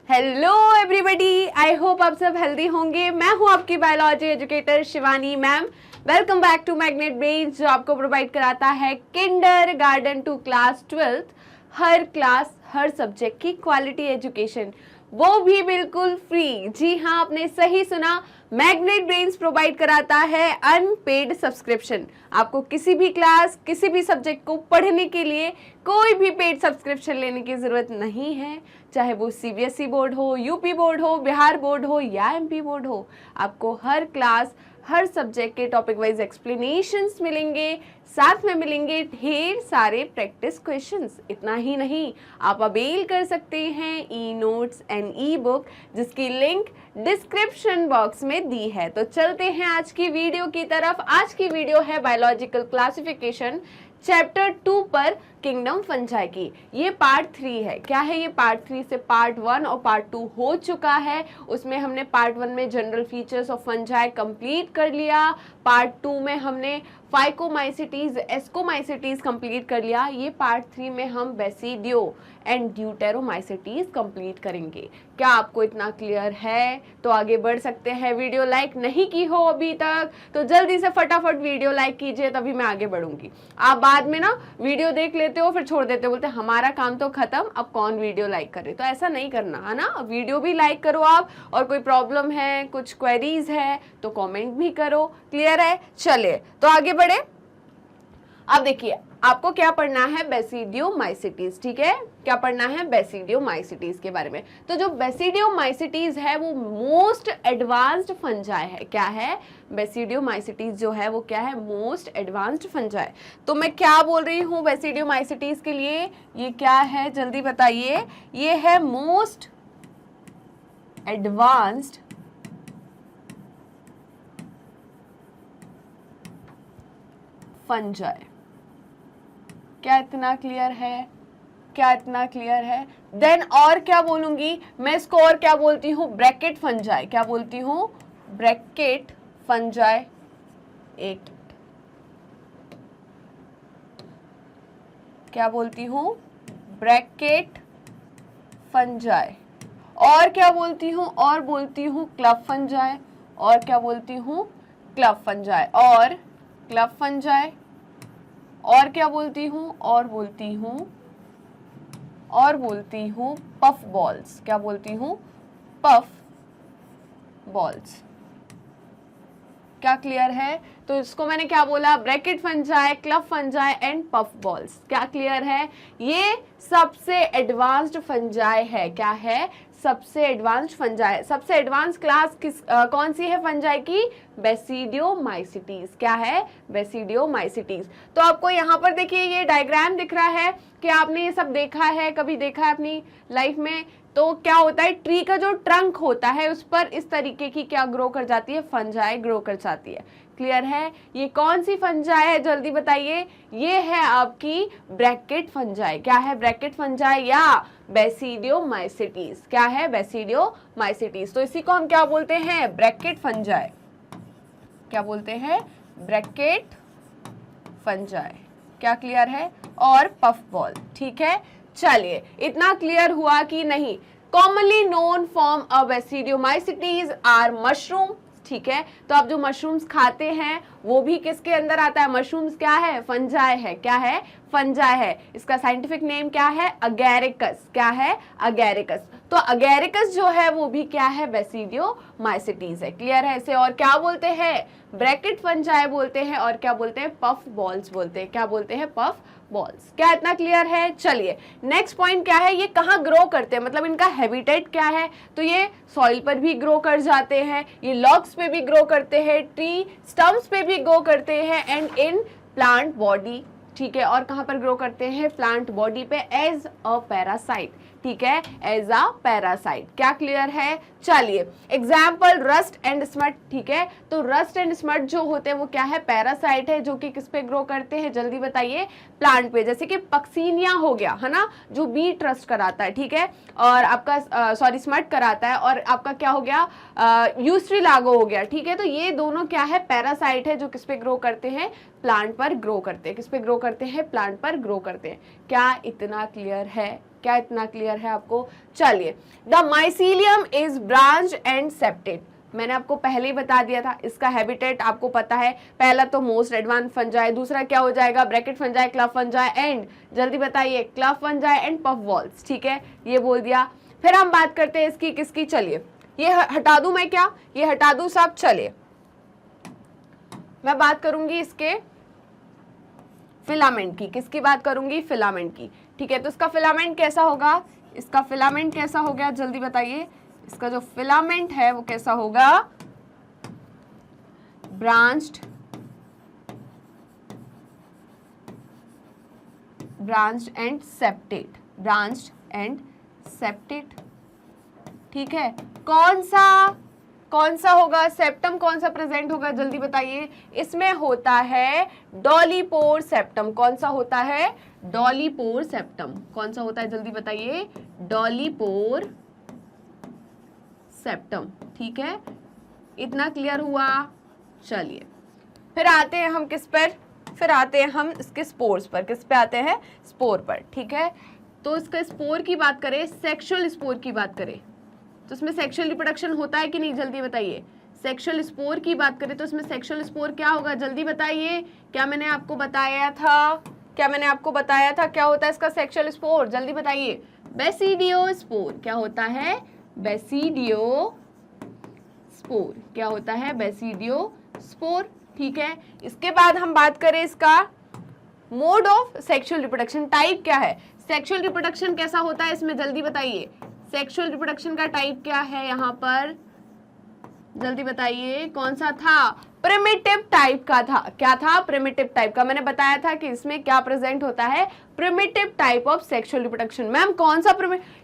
Hello everybody, I hope आप सब healthy होंगे। मैं हूं आपकी biology educator Shivani ma'am. Welcome back to Magnet Brains, जो आपको प्रोवाइड कराता है kindergarten to class 12th हर क्लास हर सब्जेक्ट की क्वालिटी एजुकेशन, वो भी बिल्कुल फ्री। जी हाँ, आपने सही सुना, मैग्नेट ब्रेन्स प्रोवाइड कराता है अनपेड सब्सक्रिप्शन। आपको किसी भी क्लास किसी भी सब्जेक्ट को पढ़ने के लिए कोई भी पेड सब्सक्रिप्शन लेने की ज़रूरत नहीं है, चाहे वो सीबीएसई बोर्ड हो, यूपी बोर्ड हो, बिहार बोर्ड हो या एमपी बोर्ड हो। आपको हर क्लास हर सब्जेक्ट के टॉपिक वाइज एक्सप्लेनेशंस मिलेंगे, साथ में मिलेंगे ढेर सारे प्रैक्टिस क्वेश्चंस। इतना ही नहीं, आप अवेल कर सकते हैं e notes and E book, जिसकी लिंक डिस्क्रिप्शन बॉक्स में दी है। तो चलते हैं आज की वीडियो की तरफ। आज की वीडियो है बायोलॉजिकल क्लासिफिकेशन चैप्टर 2 पर किंगडम फंजाई की। ये पार्ट 3 है। क्या है ये? पार्ट 3 से पार्ट 1 और पार्ट 2 हो चुका है। उसमें हमने पार्ट 1 में general features of fungi complete कर लिया। पार्ट 2 में हमने फाइकोमाइसिटीज, एस्कोमाइसिटीज कंप्लीट कर लिया। ये पार्ट 3 में हम बेसिडियो एंड ड्यूटेरोमाइसिटीज कंप्लीट करेंगे। क्या आपको इतना क्लियर है? तो आगे बढ़ सकते हैं। वीडियो लाइक नहीं की हो अभी तक तो जल्दी से फटाफट वीडियो लाइक कीजिए, तभी मैं आगे बढ़ूंगी। आप बाद में ना वीडियो देख लेते हो, फिर छोड़ देते हो, बोलते हमारा काम तो खत्म, अब कौन वीडियो लाइक करे। तो ऐसा नहीं करना है ना, वीडियो भी लाइक करो आप, और कोई प्रॉब्लम है, कुछ क्वेरीज है तो कमेंट भी करो। क्लियर है? चलिए तो आगे बढ़े। अब देखिए, आपको क्या पढ़ना है? बेसिडियोमाइसिटीज। ठीक है, क्या पढ़ना है? बेसिडियोमाइसिटीज के बारे में। तो जो बेसिडियोमाइसिटीज है वो मोस्ट एडवांस्ड फंजाई है। क्या है? बेसिडियोमाइसिटीज जो है वो क्या है? Most advanced fungi. तो मैं क्या बोल रही हूँ बेसिडियोमाइसिटीज के लिए? ये क्या है जल्दी बताइए? ये है मोस्ट एडवांस्ड फंजाई। क्या इतना क्लियर है? क्या इतना क्लियर है? देन और क्या बोलूंगी मैं इसको? और क्या बोलती हूँ? Bracket fungi. क्या बोलती हूँ? Bracket fungi. एक क्या बोलती हूँ? Bracket fungi. और क्या बोलती हूँ? और बोलती हूँ क्लब फंजाई। और क्या बोलती हूँ? क्लब फंजाई और क्लब फंजाई। और क्या बोलती हूँ? और बोलती हूँ पफ बॉल्स। क्या बोलती हूँ? Puff balls. क्या क्लियर है? तो इसको मैंने क्या बोला? Bracket fungi, club fungi and puff balls. क्या क्लियर है? ये सबसे एडवांस्ड फंजाई है। क्या है? सबसे एडवांस्ड फंजाई। सबसे एडवांस क्लास कौन सी है फंजाई की? बेसिडियोमाइसिटीज। क्या है? बेसिडियोमाइसिटीज। तो आपको यहाँ पर देखिए ये डायग्राम दिख रहा है कि आपने ये सब देखा है, कभी देखा है अपनी लाइफ में। तो क्या होता है? ट्री का जो ट्रंक होता है उस पर इस तरीके की क्या ग्रो कर जाती है? फंजाई ग्रो कर जाती है। क्लियर है? ये कौन सी फंजाई है जल्दी बताइए? ये है आपकी ब्रैकेट फंजाई। क्या है? ब्रैकेट फंजाई या बेसिडियोमाइसिटीज। क्या है? बेसिडियोमाइसिटीज। तो इसी को हम क्या बोलते हैं? Bracket fungi. क्या बोलते हैं? Bracket fungi. क्या क्लियर है? और पफ बॉल। ठीक है, चलिए इतना क्लियर हुआ कि नहीं? Commonly known form of basidiomycetes are mushroom. ठीक है, तो आप जो मशरूम्स खाते हैं वो भी किसके अंदर आता है? मशरूम्स क्या है? फंजाई है। क्या है? फंजाई है। इसका साइंटिफिक नेम क्या है? अगैरिकस। क्या है? अगैरिकस। तो अगैरिकस जो है वो भी क्या है? बेसिडियोमाइसिटीज है। क्लियर है? इसे और क्या बोलते हैं? ब्रैकेट फंजाई बोलते हैं। और क्या बोलते हैं? पफ बॉल्स बोलते हैं। क्या बोलते हैं? Puff balls. क्या इतना क्लियर है? चलिए नेक्स्ट पॉइंट क्या है? ये कहाँ ग्रो करते हैं, मतलब इनका हैबिटेट क्या है? तो ये सॉइल पर भी ग्रो कर जाते हैं, ये लॉग्स पे भी ग्रो करते हैं, ट्री स्टम्प्स पे भी ग्रो करते हैं, एंड इन प्लांट बॉडी। ठीक है, और कहाँ पर ग्रो करते हैं? प्लांट बॉडी पे एज अ पैरासाइट। ठीक है, एज अ पैरासाइट। क्या क्लियर है? चलिए एग्जाम्पल रस्ट एंड स्मट। ठीक है, तो रस्ट एंड स्मट जो होते हैं वो क्या है? पैरासाइट है, जो कि किस पे ग्रो करते हैं जल्दी बताइए? प्लांट पे। जैसे कि पक्सीनिया हो गया है ना, जो बी ट्रस्ट कराता है। ठीक है, और आपका सॉरी स्मट कराता है, और आपका क्या हो गया? यूस्ट्रीलागो हो गया। ठीक है, तो ये दोनों क्या है? पैरासाइट है, जो किस पे ग्रो करते हैं? प्लांट पर ग्रो करते हैं। किस पे ग्रो करते हैं? प्लांट पर ग्रो करते हैं। क्या इतना क्लियर है? क्या इतना क्लियर है आपको? चलिए, the mycelium is branch and septate, मैंने आपको पहले ही बता दिया था, इसका हैबिटेट आपको पता है, पहला तो मोस्ट एडवांस फंजाई, दूसरा क्या हो जाएगा, ब्रैकेट फंजाई, क्लफ फंजाई एंड, जल्दी बताइए, क्लफ फंजाई एंड पफ बॉल्स, ठीक है, ये बोल दिया। फिर हम बात करते हैं इसकी किसकी, चलिए ये हटा दूं मैं, क्या ये हटा दूं सब, चलिए मैं बात करूंगी इसके फिलामेंट की, किसकी बात करूंगी, फिलामेंट की, ठीक है। तो इसका फिलामेंट कैसा होगा, इसका फिलामेंट कैसा हो गया, जल्दी बताइए, इसका जो फिलामेंट है वो कैसा होगा, branched and septate, branched and septate, ठीक है। कौन सा होगा, सेप्टम कौन सा प्रेजेंट होगा, जल्दी बताइए, इसमें होता है डॉलीपोर सेप्टम, कौन सा होता है, डॉलीपोर सेप्टम, कौन सा होता है, जल्दी बताइए, डॉलीपोर सेप्टम, ठीक है, इतना क्लियर हुआ। चलिए फिर आते हैं हम किस पर, फिर आते हैं हम इसके स्पोर्स पर, किस पे आते हैं, स्पोर पर, ठीक है। तो इसका स्पोर की बात करें, सेक्सुअल स्पोर की बात करें तो इसमें सेक्सुअल रिप्रोडक्शन होता है कि नहीं, जल्दी बताइए। सेक्सुअल स्पोर की बात करें तो इसमें सेक्सुअल स्पोर क्या होगा, जल्दी बताइए, क्या मैंने आपको बताया था, क्या होता है इसका सेक्सुअल स्पोर, जल्दी बताइए, बेसिडियो स्पोर, क्या होता है, बेसिडियो स्पोर, क्या होता है, बेसिडियो स्पोर, ठीक है। इसके बाद हम बात करें इसका mode of sexual reproduction, type क्या है, सेक्सुअल रिप्रोडक्शन कैसा होता है इसमें, जल्दी बताइए, सेक्सुअल रिप्रोडक्शन का टाइप क्या है यहाँ पर, जल्दी बताइए, कौन सा था, प्रिमिटिव टाइप का था, क्या था, प्रिमिटिव टाइप का, मैंने बताया था कि इसमें क्या प्रेजेंट होता है, primitive type of sexual reproduction. Ma'am कौन सा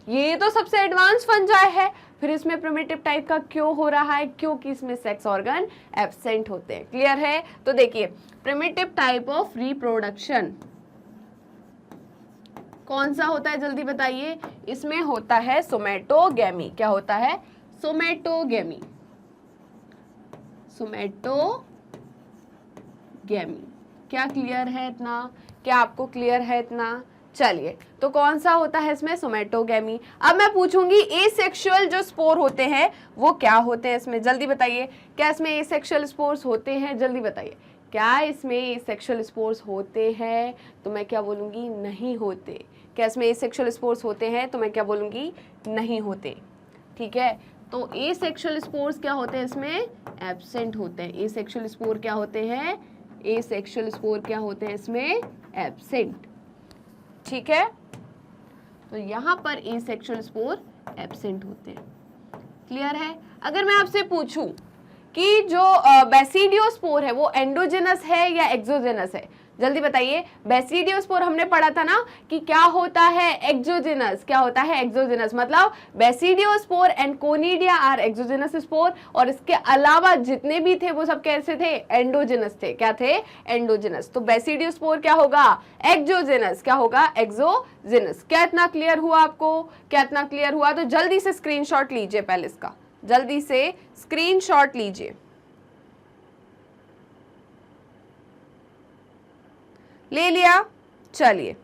ये तो सबसे एडवांस फंजाई है, फिर इसमें प्रिमिटिव टाइप का क्यों हो रहा है, क्योंकि इसमें सेक्स ऑर्गन एब्सेंट होते हैं, क्लियर है। तो देखिए प्रिमिटिव टाइप ऑफ रिप्रोडक्शन कौन सा होता है, जल्दी बताइए, इसमें होता है सोमेटोगेमी, क्या होता है, सोमेटोगेमी, क्या क्लियर है इतना, क्या आपको क्लियर है इतना? चलिए तो कौन सा होता है इसमें, सोमेटोगेमी। अब मैं पूछूंगी एसेक्सुअल जो स्पोर होते हैं वो क्या होते हैं इसमें, जल्दी बताइए, क्या इसमें एसेक्सुअल स्पोर्स होते हैं, जल्दी बताइए, क्या इसमें एसेक्सुअल स्पोर्स होते हैं, तो मैं क्या बोलूंगी, नहीं होते। क्या इसमें एसेक्सुअल स्पोर्स होते हैं, तो मैं क्या बोलूंगी, नहीं होते, ठीक है। तो एसेक्सुअल स्पोर्स क्या होते हैं इसमें, एब्सेंट होते हैं, एसेक्सुअल स्पोर क्या होते हैं, एसेक्सुअल स्पोर क्या होते हैं इसमें, एब्सेंट, ठीक है। तो यहाँ पर एसेक्सुअल स्पोर एब्सेंट होते हैं, क्लियर है। अगर मैं आपसे पूछूं कि जो बेसिडियोस्पोर है वो एंडोजेनस है या एक्सोजेनस है, जल्दी बताइए। बेसिडियोस्पोर हमने पढ़ा था ना कि क्या होता है, एक्सोजेनस, क्या होता है, एक्सोजेनस, मतलब basidiospore and conidia are exogenous spore, और इसके अलावा जितने भी थे वो सब कैसे थे, एंडोजेनस थे, क्या थे, एंडोजेनस। तो बेसिडियोस्पोर क्या होगा, एक्सोजेनस, क्या होगा, एक्सोजेनस। क्या इतना क्लियर हुआ आपको, क्या इतना क्लियर हुआ? तो जल्दी से स्क्रीनशॉट लीजिए, पहले इसका जल्दी से स्क्रीनशॉट लीजिए, ले लिया। चलिए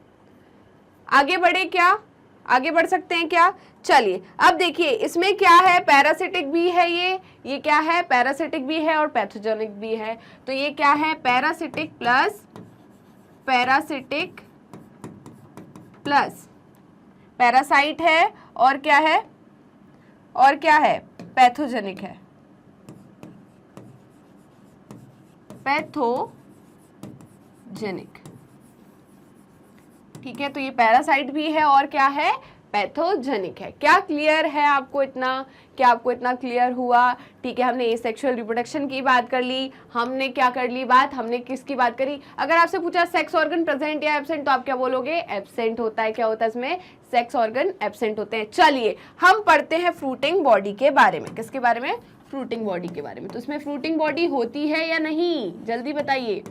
आगे बढ़े, क्या आगे बढ़ सकते हैं क्या? चलिए अब देखिए इसमें क्या है, पैरासिटिक भी है, ये क्या है, पैरासिटिक भी है और पैथोजेनिक भी है। तो ये क्या है, पैरासिटिक प्लस पैरासाइट है, और क्या है, और क्या है, पैथोजेनिक है, पैथोजेनिक, ठीक है। तो ये पैरासाइट भी है और क्या है, पैथोजेनिक है। क्या क्लियर है आपको इतना, क्या आपको इतना क्लियर हुआ? ठीक है, हमने एसेक्सुअल रिप्रोडक्शन की बात कर ली, हमने क्या कर ली बात, हमने किसकी बात करी? अगर आपसे पूछा सेक्स ऑर्गन प्रेजेंट या एब्सेंट, तो आप क्या बोलोगे, एब्सेंट होता है। क्या होता है इसमें, सेक्स ऑर्गन एब्सेंट होते हैं। चलिए हम पढ़ते हैं फ्रूटिंग बॉडी के बारे में। किसके बारे में, फ्रूटिंग बॉडी के बारे में। तो इसमें फ्रूटिंग बॉडी होती है या नहीं, जल्दी बताइए,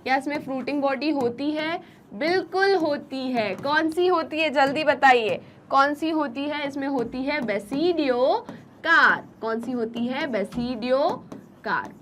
क्या इसमें फ्रूटिंग बॉडी होती है? बिल्कुल होती है। कौन सी होती है, जल्दी बताइए, कौन सी होती है? इसमें होती है बेसिडियोकार्प। कौन सी होती है, बेसिडियोकार्प।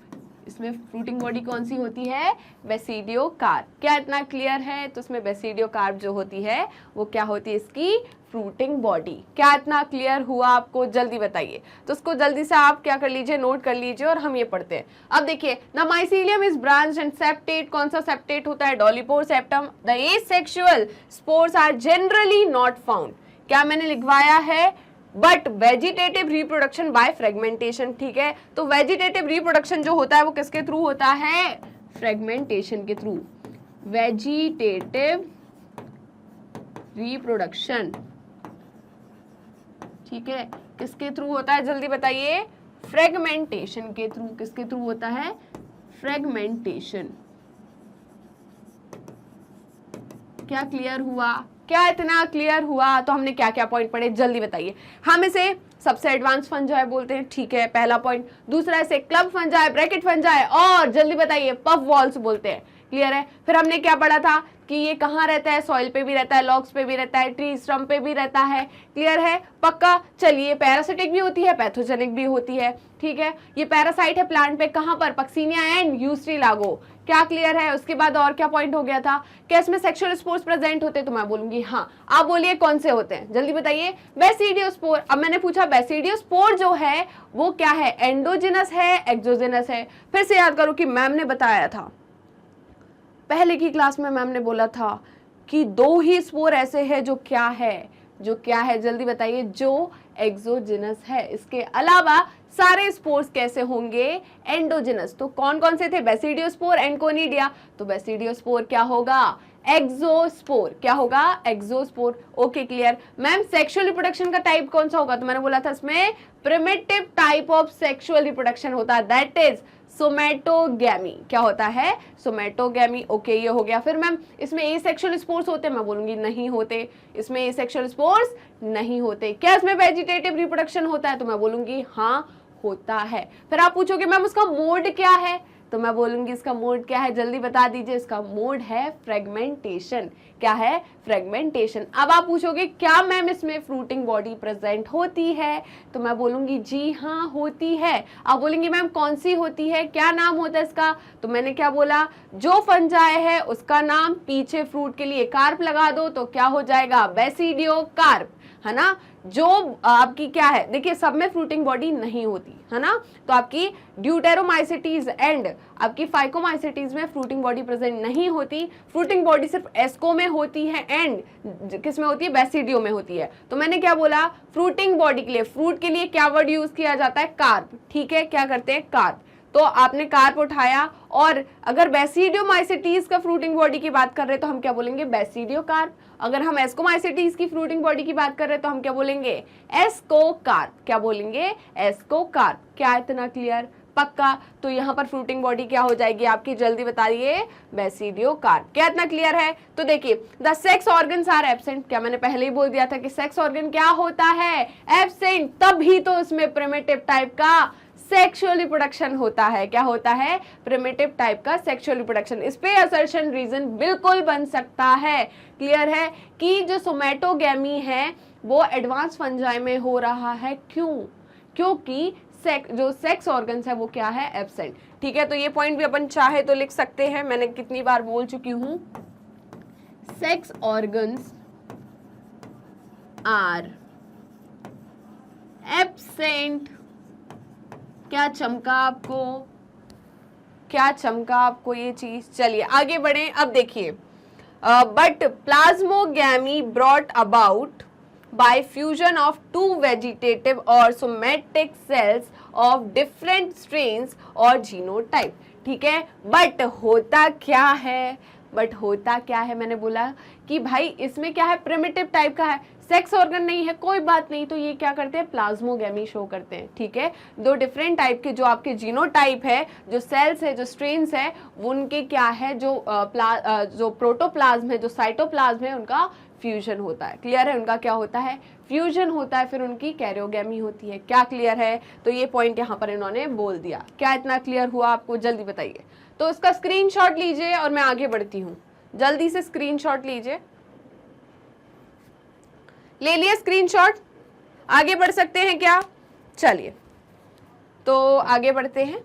इसमें फ्रूटिंग बॉडी कौन सी होती है, बेसिडियोकार्प। क्या इतना क्लियर है? तो इसमें बेसिडियोकार्प जो होती है वो क्या होती है, इसकी फ्रूटिंग बॉडी। क्या इतना क्लियर हुआ आपको? जल्दी बताइए। तो इसको जल्दी से आप क्या कर लीजिए, नोट कर लीजिए और हम ये पढ़ते हैं। अब देखिए, the mycelium is branched and septate. कौन सा सेप्टेट होता है? Dolipore septum. The asexual spores are generally not found. क्या मैंने लिखवाया है? But vegetative reproduction by fragmentation. ठीक है, तो वेजिटेटिव रिप्रोडक्शन जो होता है वो किसके थ्रू होता है? फ्रेगमेंटेशन के थ्रू। वेजिटेटिव रिप्रोडक्शन, ठीक है, किसके थ्रू होता है? जल्दी बताइए। फ्रेगमेंटेशन के थ्रू। किसके थ्रू होता है? फ्रेगमेंटेशन। क्या क्लियर हुआ? क्या इतना क्लियर हुआ? तो हमने क्या क्या पॉइंट पढ़े, जल्दी बताइए। हम इसे सबसे एडवांस फंजाई बोलते हैं, ठीक है, पहला पॉइंट। दूसरा इसे क्लब फंजाई, ब्रैकेट फंजाई, और जल्दी बताइए पफ वॉल्स बोलते हैं। क्लियर है? फिर हमने क्या पढ़ा था कि ये कहाँ रहता है? सॉइल पे भी रहता है, लॉग्स पे भी रहता है, ट्री स्टम्प पे भी रहता है। क्लियर है? पक्का? चलिए, पैरासिटिक भी होती है, पैथोजेनिक भी होती है। ठीक है, ये पैरासाइट है प्लांट पे, कहाँ पर? Puccinia and Ustilago. क्या क्लियर है? उसके बाद और क्या पॉइंट हो गया था? क्या इसमें सेक्सुअल स्पोर्स प्रेजेंट होते? तो मैं बोलूंगी हाँ। आप बोलिए कौन से होते हैं, जल्दी बताइए। बेसिडियोस्पोर। अब मैंने पूछा बेसिडियोस्पोर जो है वो क्या है? एंडोजिनस है, एक्सोजिनस है? फिर से याद करो कि मैम ने बताया था, पहले की क्लास में मैम ने बोला था कि दो ही स्पोर ऐसे हैं जो क्या है, जो क्या है, जल्दी बताइए, जो एक्सोजिनस है। इसके अलावा सारे स्पोर्स कैसे होंगे? एंडोजिनस। तो कौन कौन से थे? Basidiospore and conidia. तो बेसिडियोस्पोर क्या होगा? एक्सोस्पोर। क्या होगा? Exospore. Okay, clear. Ma'am sexual reproduction का टाइप कौन सा होगा? तो मैंने बोला था इसमें primitive type of sexual reproduction होता है, दैट इज सोमेटोगैमी। क्या होता है? सोमेटोगैमी। ओके, ये हो गया। फिर मैम इसमें एसेक्सुअल स्पोर्स होते हैं? मैं बोलूंगी नहीं होते, इसमें एसेक्सुअल स्पोर्स नहीं होते। क्या इसमें वेजिटेटिव रिप्रोडक्शन होता है? तो मैं बोलूंगी हाँ, होता है। फिर आप पूछोगे मैम उसका मोड क्या है? तो मैं बोलूंगी इसका मोड क्या है, जल्दी बता दीजिए। इसका मोड है फ्रेगमेंटेशन। क्या है? फ्रेगमेंटेशन। अब आप पूछोगे क्या मैम इसमें फ्रूटिंग बॉडी प्रेजेंट होती है? तो मैं बोलूंगी जी हाँ, होती है। आप बोलेंगे मैम कौन सी होती है, क्या नाम होता है इसका? तो मैंने क्या बोला, जो फंजाई है उसका नाम पीछे फ्रूट के लिए कार्प लगा दो तो क्या हो जाएगा? बेसिडियो कार्प, है ना। जो आपकी क्या है, देखिए सब में फ्रूटिंग बॉडी नहीं होती है ना, तो आपकी ड्यूटेरोमाइसिटीज एंड आपकी फाइकोमाइसिटीज में फ्रूटिंग बॉडी प्रेजेंट नहीं होती। फ्रूटिंग बॉडी सिर्फ एस्को में होती है एंड किस में होती है? बेसिडियो में होती है। तो मैंने क्या बोला, फ्रूटिंग बॉडी के लिए, फ्रूट के लिए क्या वर्ड यूज किया जाता है? कार्प। ठीक है, क्या करते हैं? कार्प। तो आपने कार्प उठाया, और अगर बेसिडियोमाइसिटीज का फ्रूटिंग बॉडी की बात कर रहे हैं तो हम क्या बोलेंगे? Basidio carp. अगर हम एस्कोमाइसिटीज की फ्रूटिंग बॉडी की बात कर रहे हैं तो हम क्या बोलेंगे? एस्कोकार्प। क्या बोलेंगे? एस्कोकार्प। क्या इतना क्लियर? पक्का? तो यहाँ पर फ्रूटिंग बॉडी क्या हो जाएगी आपकी, जल्दी बताइए? बेसिडियोकार्प। क्या इतना क्लियर है? तो देखिए, the sex organs are absent. क्या मैंने पहले ही बोल दिया था कि सेक्स ऑर्गन क्या होता है? एब्सेंट। तभी तो इसमें प्रिमिटिव टाइप का सेक्सुअल रिप्रोडक्शन होता है। क्या होता है? प्रिमिटिव टाइप का सेक्सुअल रिप्रोडक्शन। इस पे असर्शन रीजन बिल्कुल बन सकता है। क्लियर है कि जो सोमेटोगैमी है वो एडवांस फंजाई में हो रहा है। क्यों? क्योंकि जो सेक्स ऑर्गन्स है वो क्या है? एब्सेंट। ठीक है, तो ये पॉइंट भी अपन चाहे तो लिख सकते हैं, मैंने कितनी बार बोल चुकी हूं, सेक्स ऑर्गन्स आर एब्सेंट। क्या चमका आपको? क्या चमका आपको ये चीज? चलिए आगे बढ़े। अब देखिए, but plasmogamy brought about by fusion of two vegetative or somatic cells of different strains और genotype। ठीक है, बट होता क्या है? बट होता क्या है? मैंने बोला कि भाई इसमें क्या है? प्रिमिटिव टाइप का है, सेक्स ऑर्गन नहीं है, कोई बात नहीं, तो ये क्या करते हैं? प्लाज्मोगैमी शो करते हैं। ठीक है, दो डिफरेंट टाइप के जो आपके जीनोटाइप है, जो सेल्स है, जो स्ट्रेन्स है, उनके क्या है, जो प्रोटोप्लाज्म है, जो साइटोप्लाज्म है, उनका फ्यूजन होता है। क्लियर है? उनका क्या होता है? फ्यूजन होता है, फिर उनकी कैरियोगैमी होती है। क्या क्लियर है? तो ये पॉइंट यहाँ पर इन्होंने बोल दिया। क्या इतना क्लियर हुआ आपको? जल्दी बताइए। तो इसका स्क्रीनशॉट लीजिए और मैं आगे बढ़ती हूँ। जल्दी से स्क्रीनशॉट लीजिए। ले लिए स्क्रीनशॉट? आगे बढ़ सकते हैं क्या? चलिए तो आगे बढ़ते हैं।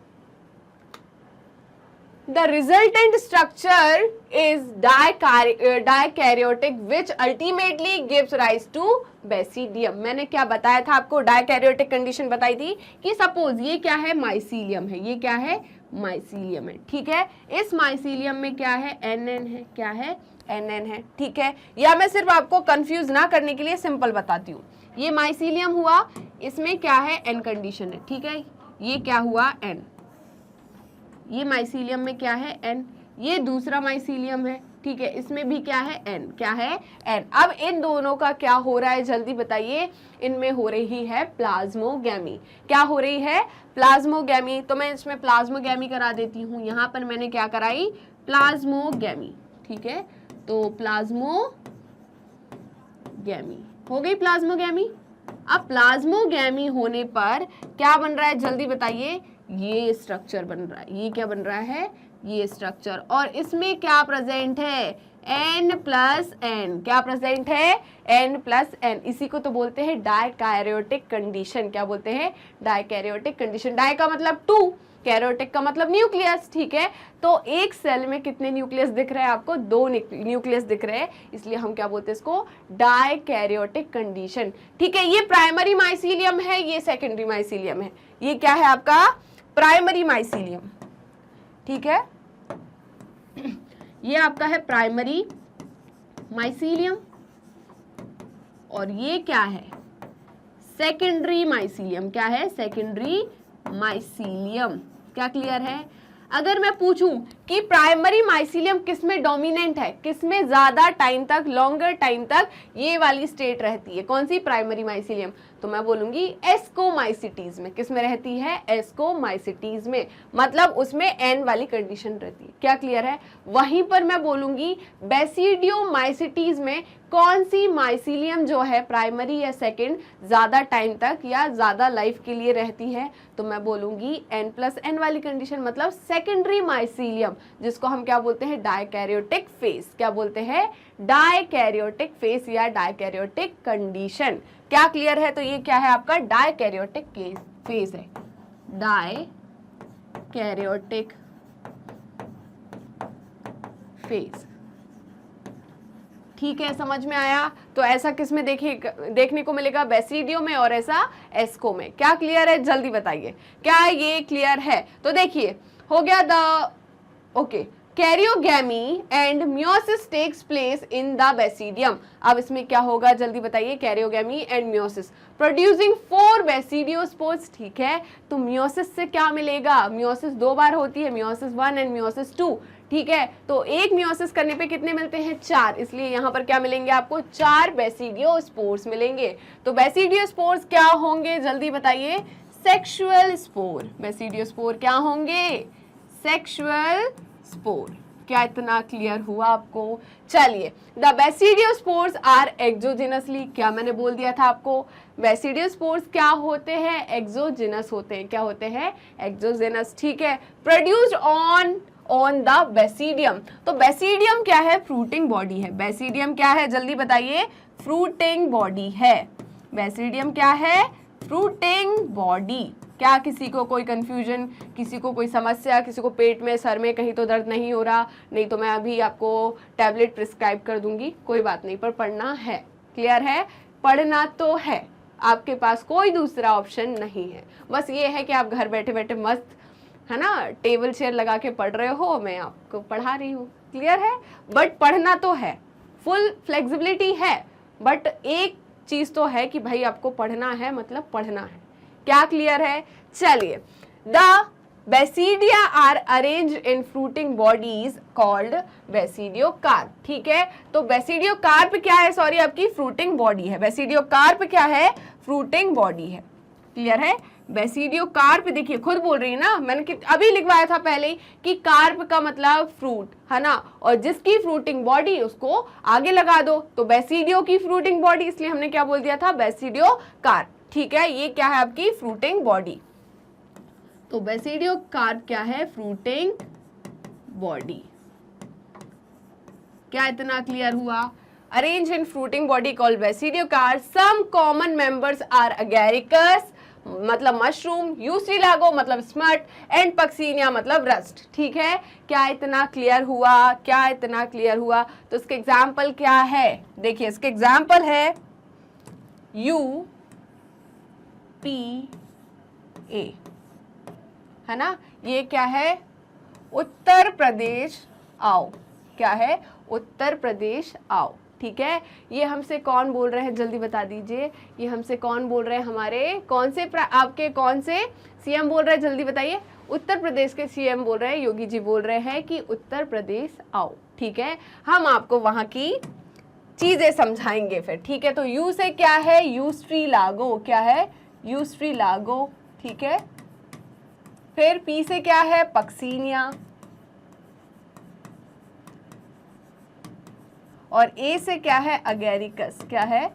The resultant structure is dikaryotic which ultimately gives rise to basidium. मैंने क्या बताया था आपको, डायकैरियोटिक कंडीशन बताई थी कि सपोज ये क्या है, माइसीलियम है, ये क्या है, माइसीलियम है, ठीक है। इस माइसीलियम में क्या है, NN है, क्या है, NN है, ठीक है। या मैं सिर्फ आपको कंफ्यूज ना करने के लिए सिंपल बताती हूँ। ये माइसीलियम हुआ, इसमें क्या है, N कंडीशन है, ठीक है। ये क्या हुआ, N, ये माइसीलियम में क्या है, N, ये दूसरा माइसीलियम है, ठीक है, इसमें भी क्या है, N, क्या है, N। अब इन दोनों का क्या हो रहा है, जल्दी बताइए। इनमें हो रही है प्लाज्मोगैमी। क्या हो रही है, प्लाज्मोगैमी। तो मैं इसमें प्लाज्मोगैमी करा देती हूँ। यहाँ पर मैंने क्या कराई, प्लाज्मोगैमी, ठीक है। तो प्लाज्मोगैमी हो गई, प्लाज्मोगैमी। अब प्लाज्मोगैमी होने पर क्या बन रहा है, जल्दी बताइए। ये स्ट्रक्चर बन रहा है, ये क्या बन रहा है, ये स्ट्रक्चर। और इसमें क्या प्रेजेंट है, N+N। क्या प्रेजेंट है, N+N। इसी को तो बोलते हैं डायकैरियोटिक कंडीशन। क्या बोलते हैं, डायकैरियोटिक कंडीशन। डाय का मतलब 2, कैरियोटिक का मतलब न्यूक्लियस, ठीक है। तो एक सेल में कितने न्यूक्लियस दिख रहे हैं आपको, 2 न्यूक्लियस दिख रहे हैं, इसलिए हम क्या बोलते हैं इसको, डायकैरियोटिक कंडीशन, ठीक है। ये प्राइमरी माइसीलियम है, ये सेकेंडरी माइसीलियम है। ये क्या है आपका, प्राइमरी माइसीलियम, ठीक है। ये आपका है प्राइमरी माइसीलियम और ये क्या है, सेकेंडरी माइसीलियम। क्या है, सेकेंडरी माइसीलियम। क्या क्लियर है। अगर मैं पूछूं कि प्राइमरी माइसीलियम किसमें डोमिनेंट है, किसमें ज्यादा टाइम तक, लॉन्गर टाइम तक ये वाली स्टेट रहती है, कौन सी, प्राइमरी माइसीलियम, तो मैं बोलूंगी एस्कोमाइसिटीज में। किसमें रहती है, एस्कोमाइसिटीज में, मतलब उसमें N वाली कंडीशन रहती है। क्या क्लियर है। वहीं पर मैं बोलूंगी बेसिडियोमाइसिटीज में कौन सी माइसीलियम जो है प्राइमरी या सेकेंड ज्यादा टाइम तक या ज्यादा लाइफ के लिए रहती है, तो मैं बोलूंगी N+N वाली कंडीशन, मतलब सेकेंडरी माइसीलियम, जिसको हम क्या बोलते हैं, डायकैरियोटिक फेज। क्या बोलते हैं, डायकैरियोटिक फेज या डायकैरियोटिक कंडीशन। क्या क्लियर है। तो ये क्या है आपका, डायकैरियोटिक फेज है, डायकैरियोटिक फेज, ठीक है, समझ में आया। तो ऐसा किस में देखने को मिलेगा, बेसिडियो में, और ऐसा एस्को में। क्या क्लियर है, जल्दी बताइए, क्या ये क्लियर है। तो देखिए हो गया the okay, karyogamy and meiosis takes place in the basidium. अब इसमें क्या होगा, जल्दी बताइए। Karyogamy and meiosis producing 4 basidiospores, ठीक है। तो मियोसिस से क्या मिलेगा, मियोसिस 2 बार होती है, मियोसिस 1 एंड मियोसिस 2, ठीक है। तो एक मियोसिस करने पे कितने मिलते हैं, 4, इसलिए यहाँ पर क्या मिलेंगे आपको, 4 बेसिडियोस्पोर्स मिलेंगे। तो बेसिडियोस्पोर्स क्या होंगे, जल्दी बताइए, सेक्सुअल स्पोर। बेसिडियोस्पोर क्या होंगे, सेक्सुअल स्पोर। क्या इतना क्लियर हुआ आपको। चलिए, द बेसिडियोस्पोर्स आर एक्सोजेनसली, क्या मैंने बोल दिया था आपको, बेसिडियोस्पोर्स क्या होते हैं, एक्सोजेनस होते हैं। क्या होते हैं, एक्सोजेनस, ठीक है। Produced on the basidium. तो बेसिडियम क्या है, फ्रूटिंग बॉडी है। बेसिडियम क्या है, जल्दी बताइए, फ्रूटिंग बॉडी है। बेसिडियम क्या है, फ्रूटिंग बॉडी। क्या किसी को कोई कंफ्यूजन, किसी को कोई समस्या, किसी को पेट में, सर में कहीं तो दर्द नहीं हो रहा, नहीं तो मैं अभी आपको टैबलेट प्रिस्क्राइब कर दूंगी, कोई बात नहीं, पर पढ़ना है। क्लियर है, पढ़ना तो है, आपके पास कोई दूसरा ऑप्शन नहीं है। बस ये है कि आप घर बैठे बैठे मस्त, है ना, टेबल चेयर लगा के पढ़ रहे हो, मैं आपको पढ़ा रही हूँ। क्लियर है, बट पढ़ना तो है, फुल फ्लेक्सिबिलिटी है, बट एक चीज तो है कि भाई आपको पढ़ना है, मतलब पढ़ना है। क्या क्लियर है। चलिए, the basidia are arrange in fruiting bodies called basidiocarp, ठीक है। तो बेसिडियोकार्प क्या है, सॉरी, आपकी फ्रूटिंग बॉडी है। बेसिडियोकार्प क्या है, फ्रूटिंग बॉडी है। क्लियर है, बेसिडियोकार्प, देखिए खुद बोल रही है ना, मैंने अभी लिखवाया था पहले ही कि कार्प का मतलब फ्रूट, है ना, और जिसकी फ्रूटिंग बॉडी उसको आगे लगा दो, तो बेसिडियो की फ्रूटिंग बॉडी, इसलिए हमने क्या बोल दिया था, बेसिडियोकार्प, ठीक है। ये क्या है आपकी फ्रूटिंग बॉडी। तो बेसिडियोकार्प क्या है, फ्रूटिंग बॉडी। क्या इतना क्लियर हुआ। Arrange in fruiting body called basidiocarp. Some common members are Agaricus, मतलब मशरूम, यूस्टिलागो मतलब स्मट, एंड पक्सीनिया मतलब रस्ट। ठीक है, क्या इतना क्लियर हुआ? क्या इतना क्लियर हुआ? तो इसके एग्जाम्पल क्या है? देखिए इसके एग्जाम्पल है UPA, है ना, ये क्या है? उत्तर प्रदेश आओ। क्या है? उत्तर प्रदेश आओ। ठीक है, ये हमसे कौन बोल रहे हैं जल्दी बता दीजिए, ये हमसे कौन बोल रहे हैं? हमारे कौन से आपके कौन से CM बोल रहे हैं जल्दी बताइए? उत्तर प्रदेश के CM बोल रहे हैं, योगी जी बोल रहे हैं कि उत्तर प्रदेश आओ। ठीक है, हम आपको वहां की चीजें समझाएंगे फिर। ठीक है, तो यू से क्या है? यूस्ट्रीलागो। क्या है? यूस्ट्रीलागो। ठीक है, फिर P से क्या है? पक्सीनिया, और A से क्या है? अगेरिकस। क्या है?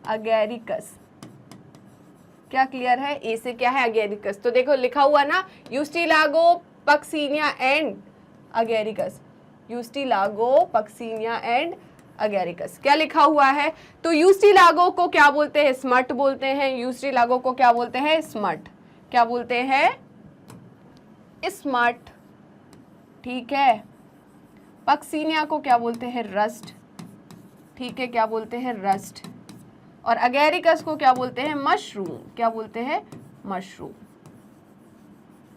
अगेरिकस। क्या क्लियर है? A से क्या है? अगेरिकस। तो देखो लिखा हुआ ना, Ustilago, Puccinia and Agaricus. Ustilago, Puccinia and Agaricus, क्या लिखा हुआ है? तो यूस्टिलागो को क्या बोलते हैं? स्मट बोलते हैं। यूस्टिलागो को क्या बोलते हैं? स्मट। क्या बोलते हैं? स्मट। ठीक है, पक्सीनिया को क्या बोलते हैं? रस्ट। ठीक है, क्या बोलते हैं? रस्ट। और अगेरिकस को क्या बोलते हैं? मशरूम। क्या बोलते हैं? मशरूम।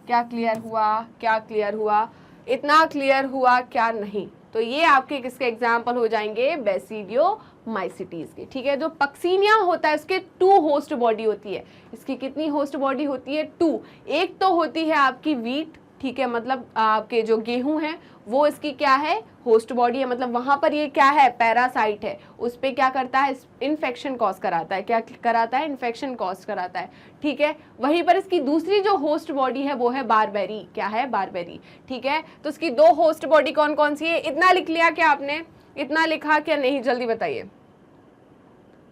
क्या क्लियर हुआ? क्या क्लियर हुआ? इतना क्लियर हुआ क्या? नहीं। तो ये आपके किसके एग्जाम्पल हो जाएंगे? बेसिडियोमाइसिटीज के। ठीक है, जो पक्सीनिया होता है इसके 2 होस्ट बॉडी होती है। इसकी कितनी होस्ट बॉडी होती है? 2। एक तो होती है आपकी वीट, ठीक है, मतलब आपके जो गेहूं है वो इसकी क्या है? होस्ट बॉडी है, मतलब वहां पर ये क्या है? पैरासाइट है, उस पे क्या करता है? इन्फेक्शन कॉज कराता है। क्या कराता है? इन्फेक्शन कॉज कराता है। ठीक है, वहीं पर इसकी दूसरी जो होस्ट बॉडी है वो है बारबेरी। क्या है? बारबेरी। ठीक है, तो इसकी 2 होस्ट बॉडी कौन कौन सी है? इतना लिख लिया क्या आपने? इतना लिखा क्या नहीं? जल्दी बताइए,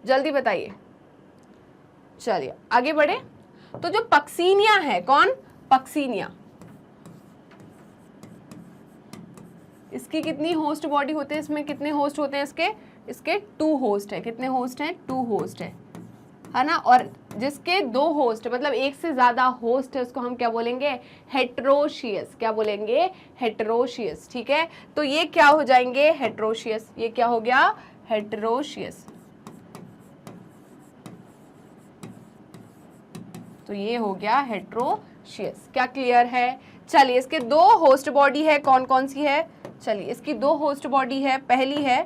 जल्दी बताइए। चलिए आगे बढ़े। तो जो पक्सीनिया है, कौन? पक्सीनिया, इसकी कितनी होस्ट बॉडी होते हैं? इसमें कितने होस्ट होते हैं इसके 2 होस्ट है। कितने होस्ट हैं? 2 होस्ट है ना। और जिसके 2 होस्ट मतलब एक से ज्यादा होस्ट है उसको हम क्या बोलेंगे? हेट्रोशियस। क्या बोलेंगे? हेट्रोशियस। ठीक है, तो ये क्या हो जाएंगे? हेट्रोशियस। ये क्या हो गया? हेट्रोशियस। तो ये हो गया हेट्रोशियस। क्या क्लियर है? चलिए, इसके 2 होस्ट बॉडी है, कौन कौन सी है? चलिए, इसकी 2 होस्ट बॉडी है। पहली है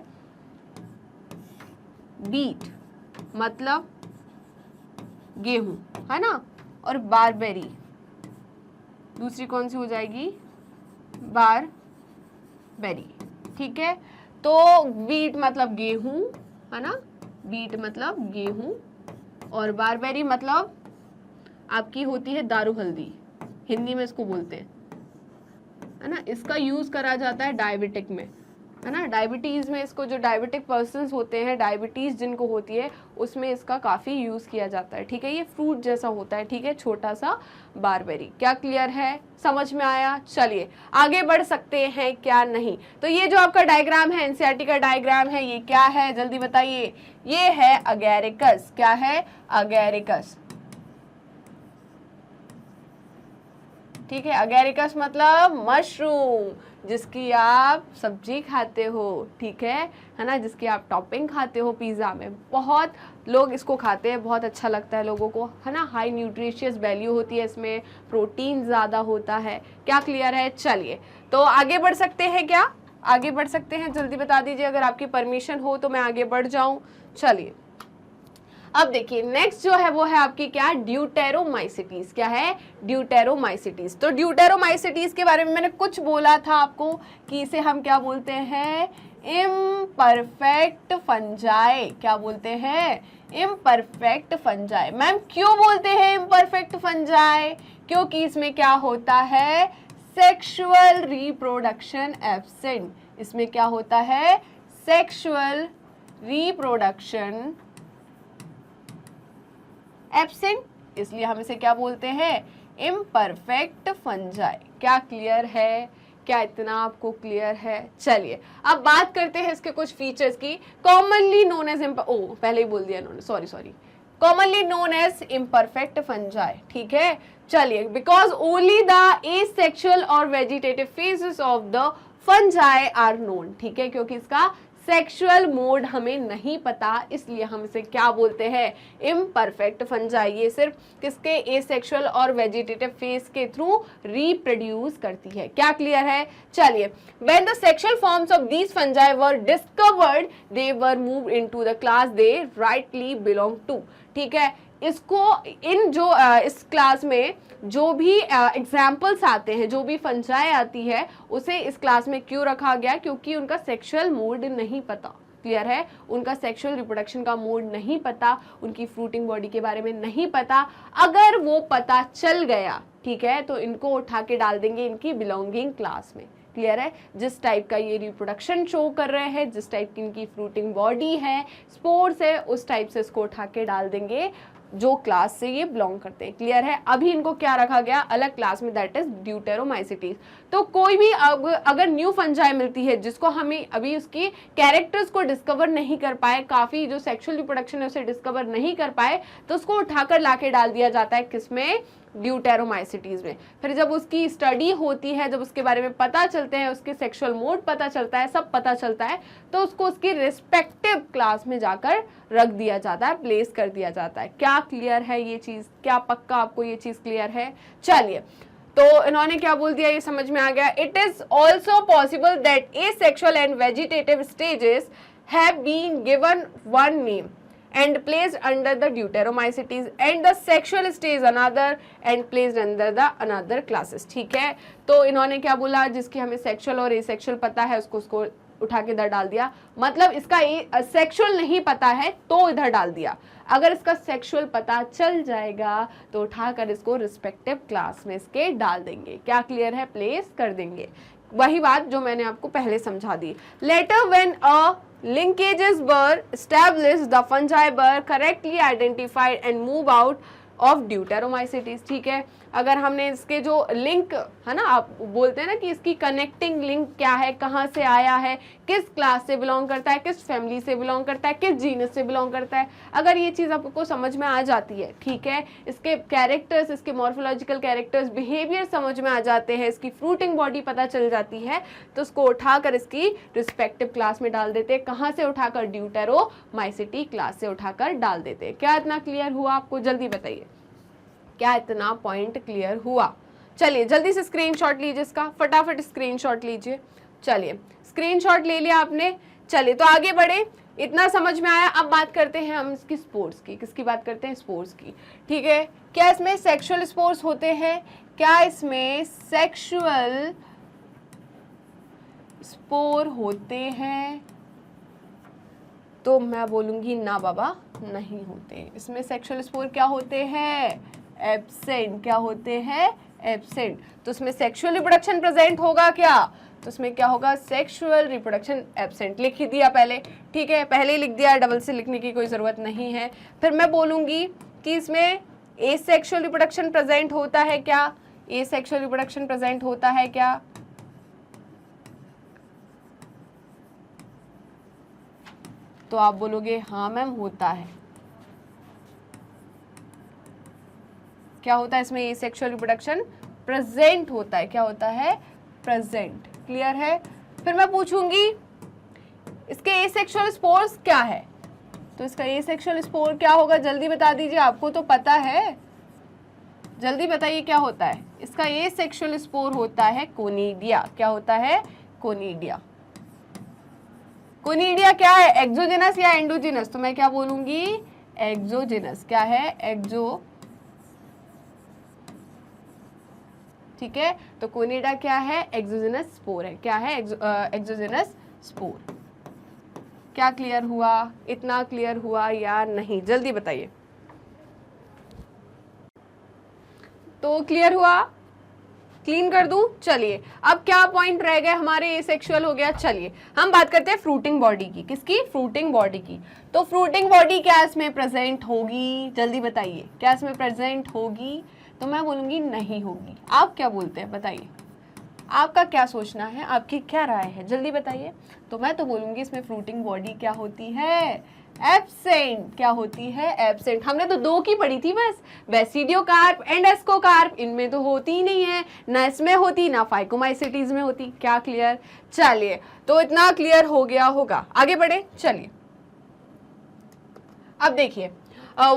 बीट मतलब गेहूं, है ना, और बारबेरी दूसरी कौन सी हो जाएगी? बारबेरी। ठीक है, तो बीट मतलब गेहूं, है ना, बीट मतलब गेहूं, और बारबेरी मतलब आपकी होती है दारू हल्दी, हिंदी में इसको बोलते हैं, है ना। इसका यूज करा जाता है डायबिटिक में, है ना, डायबिटीज में इसको, जो डायबिटिक पर्सन्स होते हैं, डायबिटीज जिनको होती है उसमें इसका काफी यूज किया जाता है। ठीक है, ये फ्रूट जैसा होता है। ठीक है, छोटा सा बारबेरी। क्या क्लियर है? समझ में आया? चलिए आगे बढ़ सकते हैं क्या? नहीं। तो ये जो आपका डायग्राम है, एनसीईआरटी का डायग्राम है, ये क्या है जल्दी बताइए? ये है अगेरिकस। क्या है? अगेरिकस। ठीक है, अगेरिकस मतलब मशरूम, जिसकी आप सब्जी खाते हो। ठीक है ना, जिसकी आप टॉपिंग खाते हो पिज्ज़ा में। बहुत लोग इसको खाते हैं, बहुत अच्छा लगता है लोगों को, है ना। हाई न्यूट्रिशियस वैल्यू होती है इसमें, प्रोटीन ज़्यादा होता है। क्या क्लियर है? चलिए, तो आगे बढ़ सकते हैं क्या? आगे बढ़ सकते हैं, जल्दी बता दीजिए अगर आपकी परमिशन हो तो मैं आगे बढ़ जाऊं। चलिए, अब देखिए नेक्स्ट जो है वो है आपकी क्या? ड्यूटेरोमाइसिटीज। क्या है? ड्यूटेरोमाइसिटीज। तो ड्यूटेरोमाइसिटीज के बारे में मैंने कुछ बोला था आपको कि इसे हम क्या बोलते हैं? Imperfect fungi. क्या बोलते हैं? Imperfect fungi. मैम क्यों बोलते हैं इम्परफेक्ट फंजाई? क्योंकि इसमें क्या होता है? Sexual reproduction absent. इसमें क्या होता है? सेक्सुअल रिप्रोडक्शन एब्सेंट, इसलिए हम इसे क्या बोलते हैं? Imperfect fungi. क्या क्लियर है? क्या इतना आपको क्लियर है? चलिए अब बात करते हैं इसके कुछ फीचर्स की। कॉमनली नोन एज पहले ही बोल दिया इन्होंने, sorry. Commonly known as imperfect fungi, ठीक है। चलिए, बिकॉज ओनली द एसेक्सुअल और vegetative phases of the fungi are known, ठीक है, क्योंकि इसका सेक्सुअल मोड हमें नहीं पता, इसलिए हम इसे क्या बोलते हैं, इम्परफेक्ट फंजाई। ये सिर्फ किसके, एसेक्सुअल और वेजिटेटिव फेज के थ्रू रिप्रोड्यूस करती है। क्या क्लियर है? चलिए, when the sexual forms of these fungi were discovered they were move into the class they rightly belong to, ठीक है। इसको इन जो इस क्लास में जो भी एग्जाम्पल्स आते हैं, जो भी फंजाई आती है, उसे इस क्लास में क्यों रखा गया, क्योंकि उनका सेक्सुअल मोड नहीं पता। क्लियर है? उनका सेक्सुअल रिप्रोडक्शन का मोड नहीं पता, उनकी फ्रूटिंग बॉडी के बारे में नहीं पता। अगर वो पता चल गया, ठीक है, तो इनको उठा के डाल देंगे इनकी बिलोंगिंग क्लास में। क्लियर है? जिस टाइप का ये रिप्रोडक्शन शो कर रहे हैं, जिस टाइप की इनकी फ्रूटिंग बॉडी है, स्पोर्स है, उस टाइप से इसको उठा के डाल देंगे जो क्लास से ये बिलोंग करते हैं। क्लियर है? अभी इनको क्या रखा गया, अलग क्लास में, दैट इज ड्यूटेरोमाइसिटीज। तो कोई भी अगर न्यू फंजाई मिलती है जिसको हमें अभी उसकी कैरेक्टर्स को डिस्कवर नहीं कर पाए, काफी जो सेक्सुअल रिप्रोडक्शन है उसे डिस्कवर नहीं कर पाए, तो उसको उठाकर लाके डाल दिया जाता है किसमें, ड्यूटेरोमाइसिटीज में। फिर जब उसकी स्टडी होती है, जब उसके बारे में पता चलते हैं, उसके सेक्सुअल मोड पता चलता है, सब पता चलता है, तो उसको उसकी रिस्पेक्टिव क्लास में जाकर रख दिया जाता है, प्लेस कर दिया जाता है। क्या क्लियर है ये चीज? क्या पक्का आपको ये चीज क्लियर है? चलिए, तो इन्होंने क्या बोल दिया, ये समझ में आ गया। It is also possible that asexual and vegetative stages have been given one name and placed under the deuteromycetes and the sexual stage another and placed under the another classes, ठीक है। तो इन्होंने क्या बोला, जिसकी हमें सेक्सुअल और asexual पता है उसको उठा के इधर डाल दिया, मतलब इसका सेक्सुअल नहीं पता है तो इधर डाल दिया। अगर इसका सेक्सुअल पता चल जाएगा तो उठाकर इसको रिस्पेक्टिव क्लास में इसके डाल देंगे। क्या क्लियर है? प्लेस कर देंगे। वही बात जो मैंने आपको पहले समझा दी। Later when a linkages were established, the fungi were correctly identified and move out of deuteromycetes, ठीक है। अगर हमने इसके जो लिंक है ना, आप बोलते हैं ना कि इसकी कनेक्टिंग लिंक क्या है, कहाँ से आया है, किस क्लास से बिलोंग करता है, किस फैमिली से बिलोंग करता है, किस जीनस से बिलोंग करता है, अगर ये चीज़ आपको समझ में आ जाती है, ठीक है, इसके कैरेक्टर्स, इसके मॉर्फोलॉजिकल कैरेक्टर्स, बिहेवियर समझ में आ जाते हैं, इसकी फ्रूटिंग बॉडी पता चल जाती है, तो उसको उठाकर इसकी रिस्पेक्टिव क्लास में डाल देते हैं। कहाँ से उठाकर? ड्यूटेरोमाइसिटी क्लास से उठाकर डाल देते हैं। क्या इतना क्लियर हुआ आपको? जल्दी बताइए, क्या इतना पॉइंट क्लियर हुआ? चलिए जल्दी से स्क्रीनशॉट लीजिए इसका, फटाफट स्क्रीनशॉट लीजिए। चलिए, स्क्रीनशॉट ले लिया आपने। चलिए, तो आगे बढ़े, इतना समझ में आया। अब बात करते हैं हम इसकी स्पोर्स की। किसकी बात करते हैं? स्पोर्स की, ठीक है। क्या इसमें सेक्सुअल स्पोर्स होते हैं? क्या इसमें सेक्सुअल स्पोर होते हैं? तो मैं बोलूंगी ना बाबा, नहीं होते। इसमें सेक्सुअल स्पोर क्या होते हैं? एब्सेंट। क्या होते हैं? एब्सेंट। तो इसमें सेक्सुअल रिप्रोडक्शन प्रेजेंट होगा क्या? तो इसमें क्या होगा? Sexual reproduction absent. लिख ही दिया पहले, ठीक है, पहले ही लिख दिया, डबल से लिखने की कोई ज़रूरत नहीं है। फिर मैं बोलूँगी कि इसमें एसेक्सुअल रिप्रोडक्शन प्रेजेंट होता है क्या? एसेक्सुअल रिप्रोडक्शन प्रेजेंट होता है क्या? तो आप बोलोगे हाँ मैम होता है। क्या होता है इसमें? एसेक्सुअल रिप्रोडक्शन प्रेजेंट होता है। क्या होता है? प्रेजेंट। क्लियर है? फिर मैं पूछूंगी इसके एसेक्सुअल स्पोर्स क्या है, तो इसका एसेक्सुअल स्पोर क्या होगा? जल्दी बता दीजिए, आपको तो पता है, जल्दी बताइए क्या होता है इसका? एसेक्सुअल स्पोर होता है कोनिडिया। क्या होता है? कोनिडिया। कोनिडिया क्या है? एक्सोजेनस या एंडोजेनस? तो मैं क्या बोलूंगी? एक्सोजेनस। क्या है? एक्सो, ठीक है। तो कोनिडिया क्या है? एक्सोजेनस स्पोर है। क्या है? Exogenous spore. क्या क्लियर हुआ? इतना क्लियर हुआ या नहीं? जल्दी बताइए। तो क्लियर हुआ? क्लीन कर दूं? चलिए, अब क्या पॉइंट रह गए हमारे? एसेक्सुअल हो गया। चलिए हम बात करते हैं फ्रूटिंग बॉडी की। किसकी? फ्रूटिंग बॉडी की। तो फ्रूटिंग बॉडी क्या इसमें प्रेजेंट होगी? जल्दी बताइए, क्या इसमें प्रेजेंट होगी? तो मैं बोलूंगी नहीं होगी। आप क्या बोलते हैं? बताइए, आपका क्या सोचना है, आपकी क्या राय है? जल्दी बताइए। तो मैं तो बोलूंगी इसमें फ्रूटिंग बॉडी क्या होती है? एब्सेंट। क्या होती है? एब्सेंट। हमने तो 2 की पढ़ी थी बस, बेसिडियोकार्प एंड एस्कोकार्प। इनमें तो होती ही नहीं है, ना इसमें होती ना फाइकोमाइसिटीज में होती। क्या क्लियर? चलिए, तो इतना क्लियर हो गया होगा। आगे बढ़े, चलिए अब देखिए,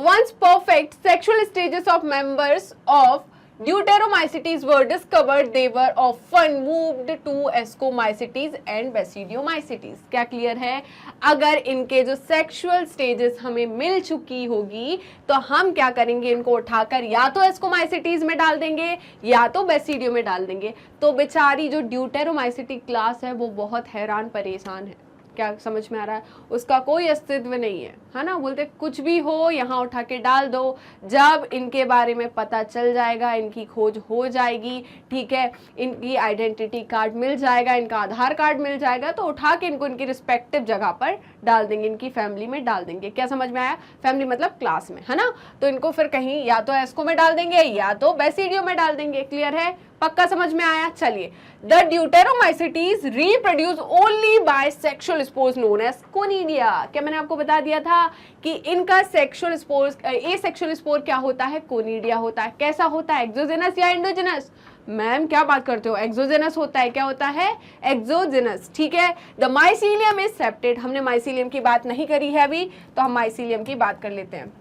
once perfect sexual stages of members of Deuteromycetes were discovered, they were often moved to Ascomycetes and Basidiomycetes। क्या क्लियर है? अगर इनके जो सेक्सुअल स्टेजेस हमें मिल चुकी होगी तो हम क्या करेंगे, इनको उठाकर या तो एस्कोमाइसिटीज में डाल देंगे या तो बेसिडियो में डाल देंगे। तो बेचारी जो ड्यूटेरोमाइसिटी क्लास है वो बहुत हैरान परेशान है। क्या समझ में आ रहा है? उसका कोई अस्तित्व नहीं है ना। बोलते कुछ भी हो यहाँ उठा के डाल दो। जब इनके बारे में पता चल जाएगा, इनकी खोज हो जाएगी, ठीक है, इनकी आइडेंटिटी कार्ड मिल जाएगा, इनका आधार कार्ड मिल जाएगा, तो उठा के इनको इनकी रिस्पेक्टिव जगह पर डाल देंगे, इनकी फैमिली में डाल देंगे। क्या समझ में आया? फैमिली मतलब क्लास में, है ना। तो इनको फिर कहीं या तो एस्को में डाल देंगे या तो बेसिडियो में डाल देंगे। क्लियर है? पक्का समझ में आया? चलिए, the deuteromycetes reproduce only by sexual spores known as conidia. क्या मैंने आपको बता दिया था कि इनका सेक्सुअल स्पोर्स, एसेक्सुअल स्पोर क्या होता है? कोनिडिया होता है। कैसा होता है? एक्सोजेनस या एंडोजेनस? मैम क्या बात करते हो, एक्सोजेनस होता है। क्या होता है? एक्सोजेनस। ठीक है। The mycelium is septate. हमने माइसीलियम की बात नहीं करी है अभी, तो हम माइसीलियम की बात कर लेते हैं।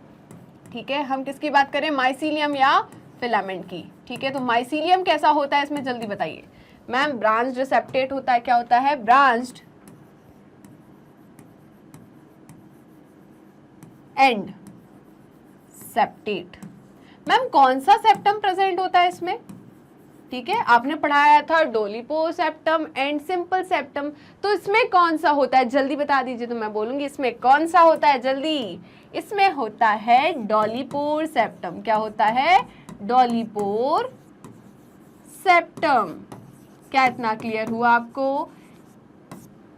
ठीक है, हम किसकी बात करें? माइसीलियम या फिलामेंट की। ठीक है, तो माइसीलियम कैसा होता है इसमें जल्दी बताइए। मैम ब्रांच्ड सेप्टेट होता है। क्या होता है? Branched and septate. मैम कौन सा सेप्टम प्रेजेंट होता है इसमें? ठीक है, आपने पढ़ाया था डोलिपो सेप्टम एंड सिंपल सेप्टम। तो इसमें कौन सा होता है जल्दी बता दीजिए, तो मैं बोलूंगी इसमें कौन सा होता है जल्दी। इसमें होता है डोलिपोर सेप्टम। क्या होता है? डोलिपोर सेप्टम। क्या इतना क्लियर हुआ आपको?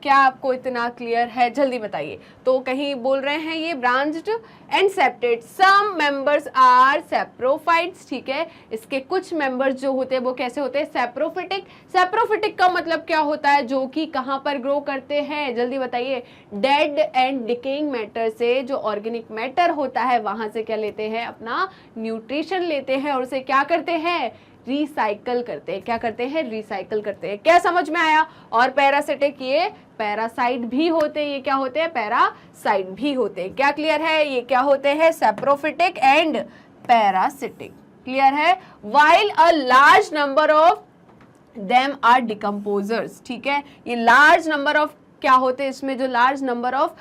क्या आपको इतना क्लियर है? जल्दी बताइए। तो कहीं बोल रहे हैं ये branched and septate. Some members are saprophytes. ठीक है, इसके कुछ मेंबर्स जो होते हैं वो कैसे होते हैं? सेप्रोफिटिक। सेप्रोफिटिक का मतलब क्या होता है? जो कि कहां पर ग्रो करते हैं जल्दी बताइए। डेड एंड डिकेइंग मैटर से, जो ऑर्गेनिक मैटर होता है वहां से क्या लेते हैं? अपना न्यूट्रिशन लेते हैं और उसे क्या करते हैं? रिसाइकल करते हैं। क्या करते हैं? रिसाइकल करते हैं। क्या समझ में आया? और पैरासिटिक, ये पैरासाइट भी होते हैं। ये क्या होते हैं? पैरासाइट भी होते हैं। क्या क्लियर है? ये क्या होते हैं? Saprophytic and parasitic. क्लियर है? While a large number of them are decomposers. ठीक है, ये लार्ज नंबर ऑफ क्या होते हैं? इसमें जो लार्ज नंबर ऑफ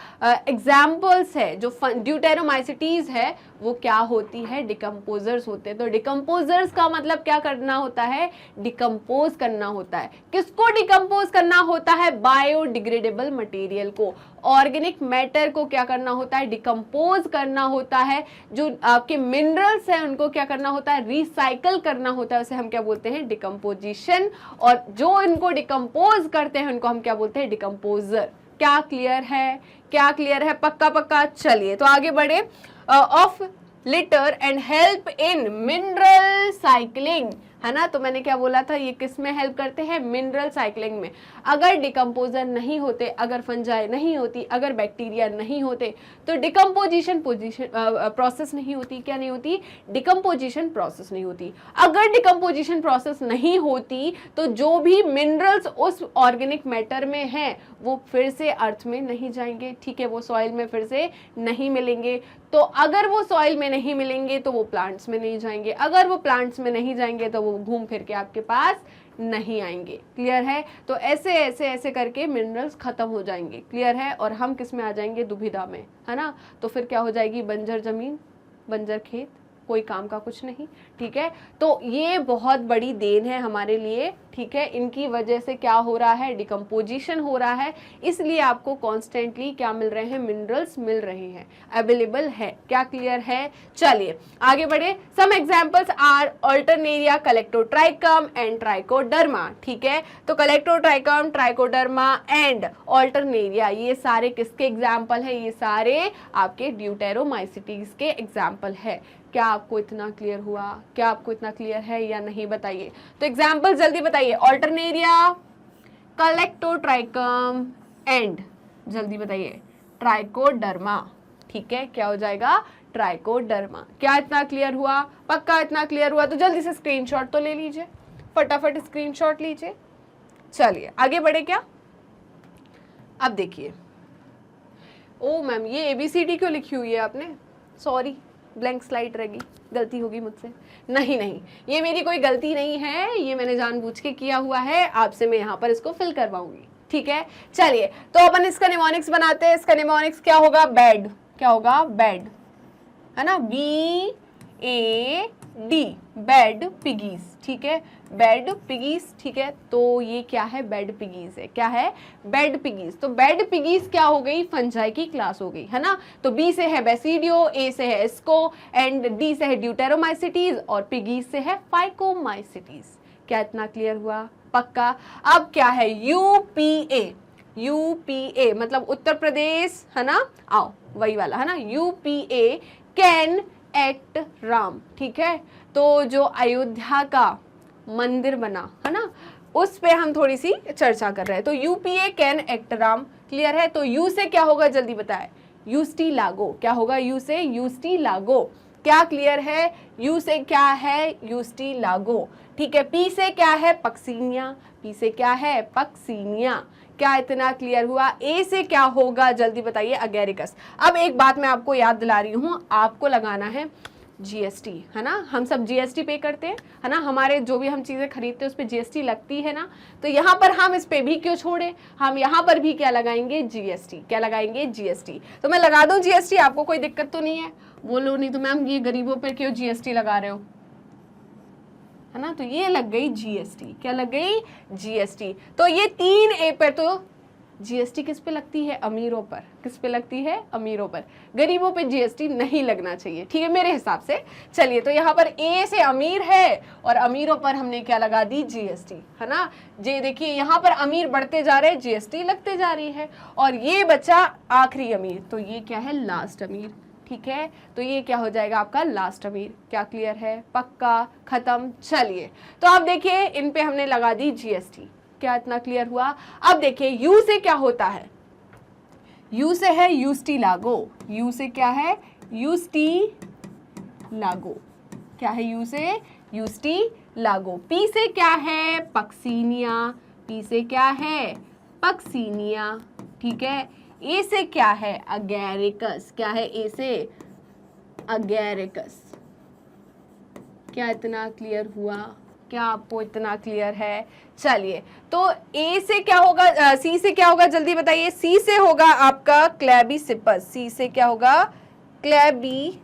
एग्जाम्पल्स है, जो ड्यूटेरोमाइसिटीज है, वो क्या होती है? डिकम्पोजर्स होते हैं। तो डिकम्पोजर्स का मतलब क्या करना होता है? डिकम्पोज करना होता है। किसको डिकम्पोज करना होता है? बायोडिग्रेडेबल मटेरियल को, ऑर्गेनिक मैटर को क्या करना होता है? डिकम्पोज करना होता है। जो आपके मिनरल्स हैं उनको क्या करना होता है? रिसाइकल करना होता है। उसे हम क्या बोलते हैं? डिकम्पोजिशन। और जो इनको डिकम्पोज करते हैं उनको हम क्या बोलते हैं? डिकम्पोजर। क्या क्लियर है? क्या क्लियर है? पक्का पक्का। चलिए तो आगे बढ़े। Of litre and help in mineral cycling, है ना। तो मैंने क्या बोला था? ये किस में हेल्प करते हैं? मिनरल साइक्लिंग में। अगर डिकम्पोजर नहीं होते, अगर फंजाई नहीं होती, अगर बैक्टीरिया नहीं होते, तो डिकम्पोजिशन प्रोसेस नहीं होती। क्या नहीं होती? डिकम्पोजिशन प्रोसेस नहीं होती। अगर डिकम्पोजिशन प्रोसेस नहीं होती तो जो भी मिनरल्स उस ऑर्गेनिक मैटर में हैं वो फिर से अर्थ में नहीं जाएंगे। ठीक है, वो सॉइल में फिर से नहीं मिलेंगे। तो अगर वो सॉइल में नहीं मिलेंगे तो वो प्लांट्स में नहीं जाएंगे। अगर वो प्लांट्स में नहीं जाएंगे तो वो घूम फिर के आपके पास नहीं आएंगे। क्लियर है? तो ऐसे ऐसे ऐसे करके मिनरल्स खत्म हो जाएंगे। क्लियर है? और हम किस में आ जाएंगे? दुविधा में, है ना। तो फिर क्या हो जाएगी? बंजर जमीन, बंजर खेत, कोई काम का कुछ नहीं। ठीक है, तो ये बहुत बड़ी देन है हमारे लिए। ठीक है, इनकी वजह से क्या हो रहा है? डिकम्पोजिशन हो रहा है, इसलिए आपको कॉन्स्टेंटली क्या मिल रहे हैं? मिनरल्स मिल रहे हैं, अवेलेबल है। क्या क्लियर है? चलिए आगे बढ़े। Some examples are Alternaria, Colletotrichum and Trichoderma. ठीक है, तो कलेक्टोट्राइकम, ट्राइकोडर्मा एंड अल्टरनेरिया, ये सारे किसके एग्जाम्पल है? ये सारे आपके ड्यूटेरोमाइसिटीज के एग्जाम्पल है। क्या आपको इतना क्लियर हुआ? क्या आपको इतना क्लियर है या नहीं? बताइए। तो एग्जाम्पल जल्दी बताइए। ऑल्टरनेरिया, कलेक्टोट्राइकम एंड जल्दी बताइए ट्राइकोडर्मा। ठीक है, क्या हो जाएगा, ट्राइकोडर्मा। क्या इतना क्लियर हुआ, पक्का इतना क्लियर हुआ? तो जल्दी से स्क्रीनशॉट तो ले लीजिए, फटाफट स्क्रीनशॉट लीजिए। चलिए आगे बढ़े क्या? अब देखिए, ओ मैम ये ABCD क्यों लिखी हुई है आपने? सॉरी, ब्लैंक स्लाइड रहेगी, गलती होगी मुझसे। नहीं नहीं, ये मेरी कोई गलती नहीं है, ये मैंने जानबूझ के किया हुआ है, आपसे मैं यहाँ पर इसको फिल करवाऊंगी, ठीक है। चलिए तो अपन इसका निमोनिक्स बनाते हैं। इसका निमोनिक्स क्या होगा, बेड। क्या होगा, बेड, है ना, BAD, बेड पिगीज, ठीक है, बेड पिगीज, ठीक है। तो ये क्या है, बेड पिगीज है। क्या है, बेड पिगीज। तो बेड पिगीज क्या हो गई, फंजाई की क्लास हो गई, है ना। तो B से है बेसिडियो, A से है एस्को, एंड D से है ड्यूटेरोमाइसिटीज, और पिगीज से है फाइकोमाइसिटीज। क्या इतना क्लियर हुआ, पक्का? अब क्या है, UPA, UPA मतलब उत्तर प्रदेश, है ना, आओ वही वाला, है ना, UPA कैन एक्ट राम, ठीक है। तो जो अयोध्या का मंदिर बना, है ना, उस पे हम थोड़ी सी चर्चा कर रहे हैं। तो UPA can act Ram, clear है। तो U से क्या होगा, जल्दी बताए, यूस्टी लागो। क्या होगा, U से यूस्टी लागो। क्या क्लियर है, U से क्या है, यूस्टी लागो, ठीक है। P से क्या है, पक्सीनिया, P से क्या है, पक्सीनिया। क्या इतना क्लियर हुआ? A से क्या होगा, जल्दी बताइए, अगेरिकस। अब एक बात मैं आपको याद दिला रही हूँ, आपको लगाना है GST, है ना। हम सब GST पे करते हैं, है ना, हमारे जो भी हम चीज़ें खरीदते हैं उस पर GST लगती है ना। तो यहाँ पर हम इस पे भी क्यों छोड़े, हम यहाँ पर भी क्या लगाएंगे, GST। क्या लगाएंगे, GST। तो मैं लगा दूँ GST, आपको कोई दिक्कत तो नहीं है? बोलो नहीं तो मैम ये गरीबों पर क्यों GST लगा रहे हो, है ना। तो ये लग गई GST। क्या लग गई, GST। तो ये 3A पर तो GST किस पे लगती है, अमीरों पर। किस पे लगती है, अमीरों पर। गरीबों पे GST नहीं लगना चाहिए, ठीक है, मेरे हिसाब से। चलिए तो यहाँ पर A से अमीर है और अमीरों पर हमने क्या लगा दी, GST, है ना। जे देखिए यहाँ पर अमीर बढ़ते जा रहे हैं, GST लगते जा रही है, और ये बच्चा आखिरी अमीर, तो ये क्या है, लास्ट अमीर, ठीक है। तो ये क्या हो जाएगा आपका, लास्ट अमीर। क्या क्लियर है, पक्का, खत्म। चलिए तो आप देखिए इन पे हमने लगा दी GST। क्या इतना क्लियर हुआ? अब देखिए U से क्या होता है, U से है यूस्टी लागो। U से क्या है, यूस्टी लागो। क्या है, U से यूस्टी लागो। P से क्या है, पक्सीनिया, P से क्या है, पक्सीनिया, ठीक है। A से क्या है, अगेरिकस। क्या है, A से अगेरिकस। क्या इतना क्लियर हुआ? क्या आपको इतना क्लियर है? चलिए तो A से क्या होगा, C से क्या होगा, जल्दी बताइए। C से होगा आपका क्लेबिसिपस। C से क्या होगा, क्लेबिसिपस,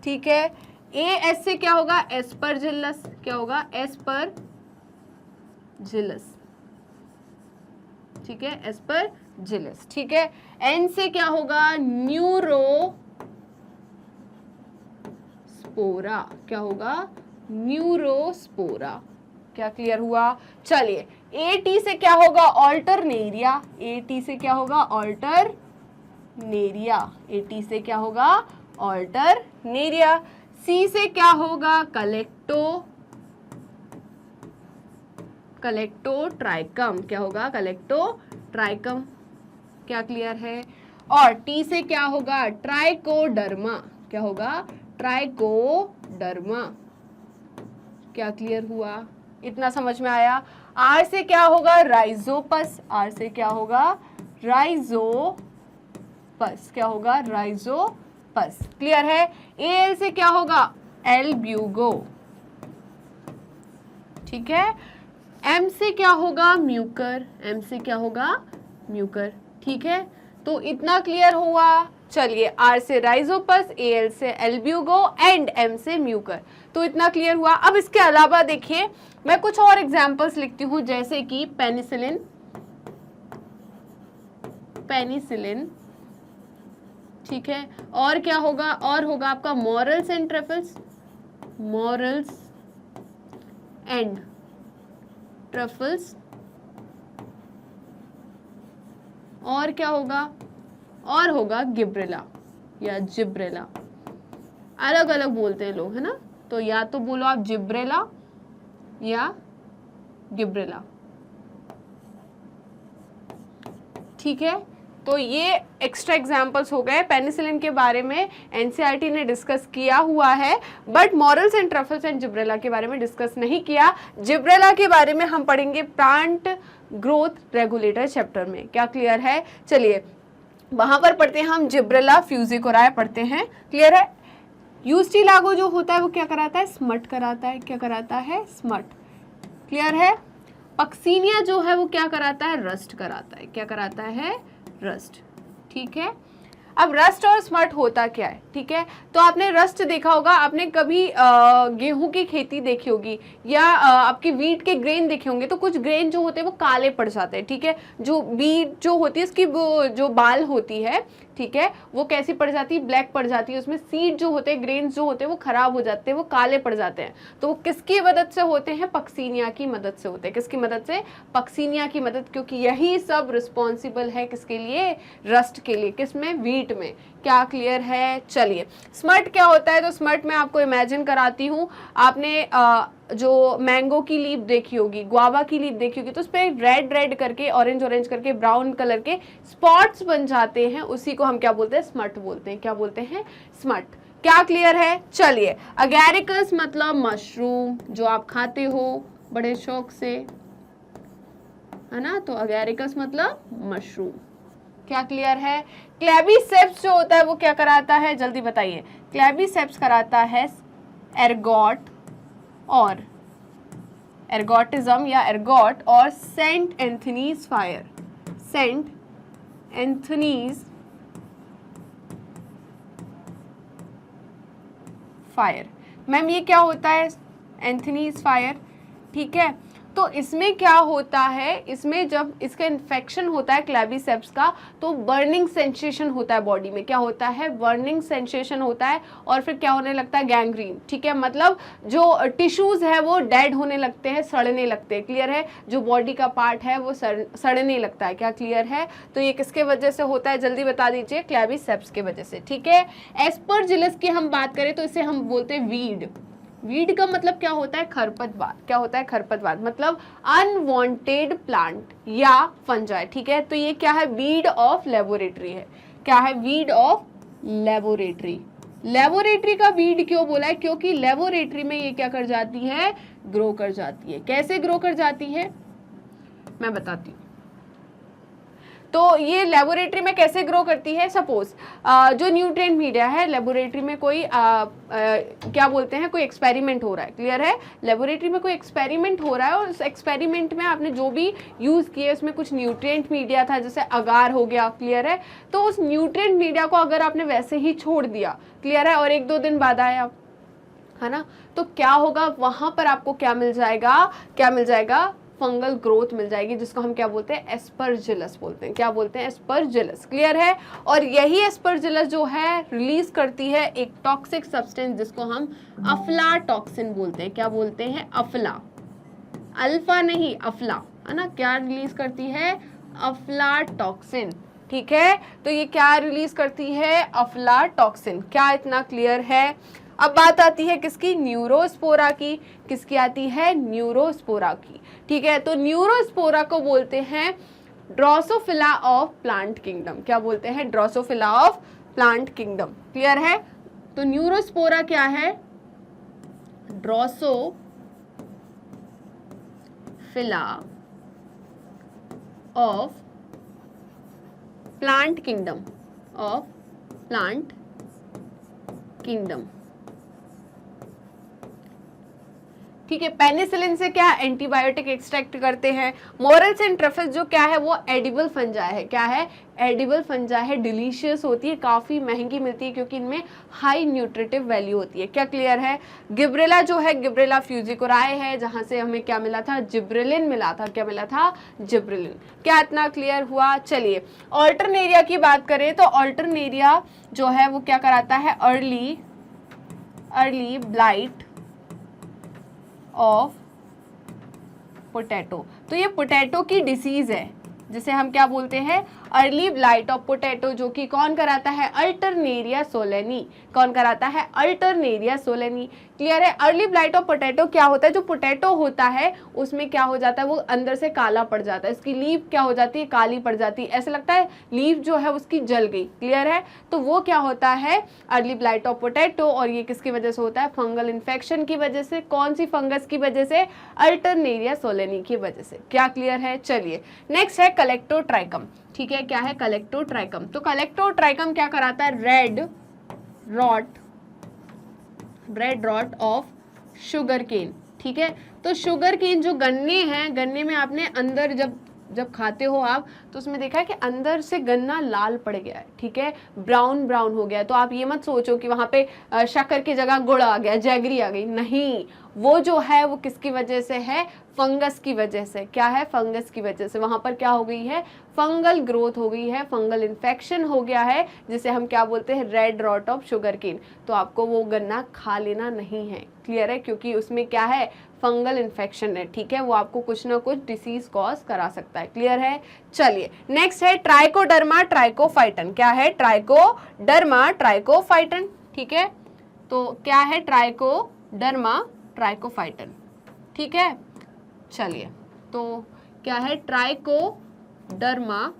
ठीक है। S से क्या होगा, एस्परजिलस। क्या होगा, एस्परजिलस, ठीक है, एस्परजिलस, ठीक है। N से क्या होगा, न्यूरोस्पोरा। क्या होगा, न्यूरोस्पोरा। क्या क्लियर हुआ? चलिए AT से क्या होगा, ऑल्टरनेरिया। AT से क्या होगा, ऑल्टरनेरिया। AT से क्या होगा, ऑल्टरनेरिया। C से क्या होगा, कलेक्टोट्राइकम। क्या होगा, कलेक्टोट्राइकम। क्या क्लियर है? और T से क्या होगा, ट्राइकोडर्मा। क्या होगा, ट्राइकोडर्मा। क्या क्लियर हुआ? इतना समझ में आया? R से क्या होगा, राइजोपस। R से क्या होगा, राइजोपस। क्या होगा, राइजोपस। क्लियर है? AL से क्या होगा, एल्ब्यूगो, ठीक है। M से क्या होगा, म्यूकर। M से क्या होगा, म्यूकर, ठीक है। तो इतना क्लियर हुआ? चलिए R से राइजोपस, AL से एल्ब्यूगो एंड M से म्यूकर। तो इतना क्लियर हुआ। अब इसके अलावा देखिए मैं कुछ और एग्जांपल्स लिखती हूँ, जैसे कि पेनिसिलिन, ठीक है। और क्या होगा, और होगा आपका morals and truffles, morals and truffles. और क्या होगा, और होगा गिब्रेला या जिब्रेला, अलग अलग बोलते हैं लोग, है ना। तो या तो बोलो आप जिब्रेला या गिब्रेला, ठीक है। तो ये एक्स्ट्रा एग्जाम्पल्स हो गए। पेनिसिलिन के बारे में एनसीईआरटी ने डिस्कस किया हुआ है, but morals and truffles and Gibberella के बारे में डिस्कस नहीं किया। जिब्रेला के बारे में हम पढ़ेंगे प्लांट ग्रोथ रेगुलेटर चैप्टर में। क्या क्लियर है? चलिए वहां पर पढ़ते हैं हम जिब्रेला फ्यूजिकोराय पढ़ते हैं। क्लियर है? यूस्टिलागो जो होता है वो क्या कराता है? स्मट कराता है। क्या कराता है? स्मट। क्लियर है? पक्सीनिया जो है वो क्या कराता है? रस्ट कराता है। क्या कराता है? रस्ट। ठीक है। अब रस्ट और स्मट होता क्या है? ठीक है, तो आपने रस्ट देखा होगा, आपने कभी गेहूं की खेती देखी होगी या आपकी वीट के ग्रेन देखे होंगे, तो कुछ ग्रेन जो होते हैं वो काले पड़ जाते हैं। ठीक है, जो वीट जो होती है उसकी वो जो बाल होती है, ठीक है, वो कैसी पड़ जाती है? ब्लैक पड़ जाती है। उसमें सीड जो होते हैं, ग्रेन्स जो होते हैं वो खराब हो जाते हैं, वो काले पड़ जाते हैं। तो वो किसकी मदद से होते हैं? पक्सीनिया की मदद से होते हैं। किसकी मदद से? पक्सीनिया की मदद, क्योंकि यही सब रिस्पॉन्सिबल है किसके लिए? रस्ट के लिए। किसमें? वीट में। क्या क्लियर है? चलिए स्मट क्या होता है? तो स्मट मैं आपको इमेजिन कराती हूँ। आपने जो मैंगो की लीफ देखी होगी, गुआवा की लीफ देखी होगी, तो उस पर रेड रेड करके, ऑरेंज ऑरेंज करके, ब्राउन कलर के स्पॉट्स बन जाते हैं, उसी को हम क्या बोलते हैं? स्मट बोलते हैं। क्या बोलते हैं? स्मट। क्या क्लियर है? चलिए अगैरिकस मतलब मशरूम, जो आप खाते हो बड़े शौक से, है ना? तो अगैरिकस मतलब मशरूम। क्या क्लियर है? क्लेबिसेप्स जो होता है वो क्या कराता है? जल्दी बताइए। क्लेबिसेप्स कराता है एर्गॉट और एर्गोटिज्म या एर्गॉट और Saint Anthony's fire. Saint Anthony's fire. Ma'am ये क्या होता है? Anthony's fire. ठीक है, तो इसमें क्या होता है? इसमें जब इसका इन्फेक्शन होता है क्लेबिसेप्स का, तो बर्निंग सेंसेशन होता है बॉडी में। क्या होता है? बर्निंग सेंसेशन होता है, और फिर क्या होने लगता है? गैंग्रीन। ठीक है, मतलब जो टिश्यूज है वो डेड होने लगते हैं, सड़ने लगते हैं। क्लियर है? जो बॉडी का पार्ट है वो सड़ने लगता है। क्या क्लियर है? तो ये किसके वजह से होता है? जल्दी बता दीजिए। क्लेबिसेप्स के वजह से। ठीक है, एस्परजिलस की हम बात करें तो इसे हम बोलते हैं वीड। वीड का मतलब क्या होता है? खरपतवार। क्या होता है? खरपतवार, मतलब अनवांटेड प्लांट या फंजाई। ठीक है, तो ये क्या है? वीड ऑफ लेबोरेटरी है। क्या है? Weed of laboratory. लेबोरेटरी का वीड क्यों बोला है? क्योंकि लेबोरेटरी में ये क्या कर जाती है? ग्रो कर जाती है। कैसे ग्रो कर जाती है? मैं बताती हूँ। तो ये लेबोरेटरी में कैसे ग्रो करती है? सपोज जो न्यूट्रिएंट मीडिया है, लेबोरेटरी में कोई क्या बोलते हैं, कोई एक्सपेरिमेंट हो रहा है। क्लियर है? लेबोरेटरी में कोई एक्सपेरिमेंट हो रहा है, और उस एक्सपेरिमेंट में आपने जो भी यूज़ किए उसमें कुछ न्यूट्रिएंट मीडिया था, जैसे अगार हो गया। क्लियर है? तो उस न्यूट्रिएंट मीडिया को अगर आपने वैसे ही छोड़ दिया, क्लियर है, और 1-2 दिन बाद आया, है ना, तो क्या होगा? वहां पर आपको क्या मिल जाएगा? क्या मिल जाएगा? फंगल ग्रोथ मिल जाएगी, जिसको हम क्या बोलते हैं? एस्परजिलस बोलते हैं। क्या बोलते हैं? एस्परजिलस। क्लियर है? और यही एस्परजिलस जो है रिलीज करती है एक टॉक्सिक सब्सटेंस जिसको हम अफ्लाटॉक्सिन बोलते हैं। क्या बोलते हैं? अफ्ला। अल्फा नहीं, अफ्ला, है ना? क्या रिलीज करती है? अफ्लाटॉक्सिन। ठीक है, तो ये क्या रिलीज करती है? अफ्लाटॉक्सिन। क्या इतना क्लियर है? अब बात आती है किसकी? न्यूरोस्पोरा की। किसकी आती है? न्यूरोस्पोरा की। ठीक है, तो न्यूरोस्पोरा को बोलते हैं ड्रोसोफिला ऑफ प्लांट किंगडम। क्या बोलते हैं? Drosophila of plant kingdom. Clear है? तो न्यूरोस्पोरा क्या है? Drosophila of plant kingdom. Of plant kingdom. ठीक है, पेनिसिलिन से क्या एंटीबायोटिक एक्सट्रैक्ट करते हैं। मॉरल्स एंड ट्रफल्स जो क्या है वो एडिबल फंजाई है। क्या है? एडिबल फंजाई है। डिलीशियस होती है, काफ़ी महंगी मिलती है क्योंकि इनमें हाई न्यूट्रिटिव वैल्यू होती है। क्या क्लियर है? गिब्रेला जो है, गिब्रेला फ्यूजिकोराय है, जहां से हमें क्या मिला था? जिब्रेलिन मिला था। क्या मिला था? जिब्रेलिन। क्या इतना क्लियर हुआ? चलिए ऑल्टरनेरिया की बात करें तो ऑल्टरनेरिया जो है वो क्या कराता है? Early blight of potato. तो ये पोटैटो की डिसीज है जिसे हम क्या बोलते हैं? अर्ली ब्लाइट ऑफ पोटैटो, जो कि कौन कराता है, अल्टरनेरिया सोलेनी। कौन कराता है, अल्टरनेरिया सोलेनी। क्लियर है। अर्ली ब्लाइट ऑफ पोटैटो क्या होता है, जो पोटैटो होता है उसमें क्या हो जाता है, वो अंदर से काला पड़ जाता है, इसकी लीफ क्या हो जाती है, काली पड़ जाती है, ऐसा लगता है लीफ जो है उसकी जल गई। क्लियर है। तो वो क्या होता है, अर्ली ब्लाइट ऑफ पोटैटो। और ये किसकी वजह से होता है, फंगल इन्फेक्शन की वजह से। कौन सी फंगस की वजह से, अल्टरनेरिया सोलेनी की वजह से। क्या क्लियर है। चलिए नेक्स्ट है कलेक्टोट्राइकम। ठीक है, क्या है, कलेक्टोट्राइकम। तो कलेक्टोट्राइकम क्या कराता है, red rot of sugar cane. ठीक है, तो शुगर केन जो गन्ने हैं, गन्ने में आपने अंदर जब खाते हो आप, तो उसमें देखा है कि अंदर से गन्ना लाल पड़ गया है। ठीक है, ब्राउन हो गया है। तो आप ये मत सोचो कि वहां पे शक्कर की जगह गुड़ आ गया, जैगरी आ गई, नहीं, वो जो है वो किसकी वजह से है, फंगस की वजह से। क्या है, फंगस की वजह से वहां पर क्या हो गई है, फंगल ग्रोथ हो गई है, फंगल इन्फेक्शन हो गया है, जिसे हम क्या बोलते हैं, red rot of sugar cane. तो आपको वो गन्ना खा लेना नहीं है। क्लियर है, क्योंकि उसमें क्या है, फंगल इन्फेक्शन है। ठीक है, वो आपको कुछ ना कुछ डिसीज कॉज करा सकता है। क्लियर है। चलिए नेक्स्ट है ट्राइकोडर्मा ट्राइकोफाइटन। क्या है, ट्राइकोडर्मा ट्राइकोफाइटन। ठीक है, तो क्या है, ट्राइकोडर्मा ट्राइकोफाइटन। ठीक है, चलिए, तो क्या है, ट्राइकोडर्मा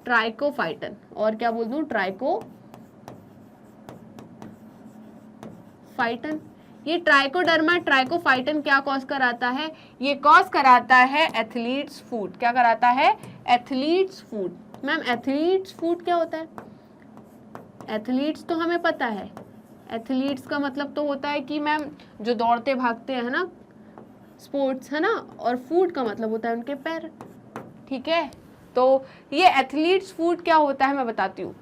ट्राइकोफाइटन, और क्या बोल दूं, ट्राइकोफाइटन। ये ट्राइकोडर्मा ट्राइकोफाइटन क्या कॉज कराता है, ये कॉज कराता है एथलीट्स फूट। क्या कराता है, एथलीट्स फूट। मैम एथलीट्स फूट क्या होता है, एथलीट्स तो हमें पता है, एथलीट्स का मतलब तो होता है कि मैम जो दौड़ते भागते हैं ना, स्पोर्ट्स है ना, और फूट का मतलब होता है उनके पैर। ठीक है, तो ये एथलीट्स फूट क्या होता है मैं बताती हूँ।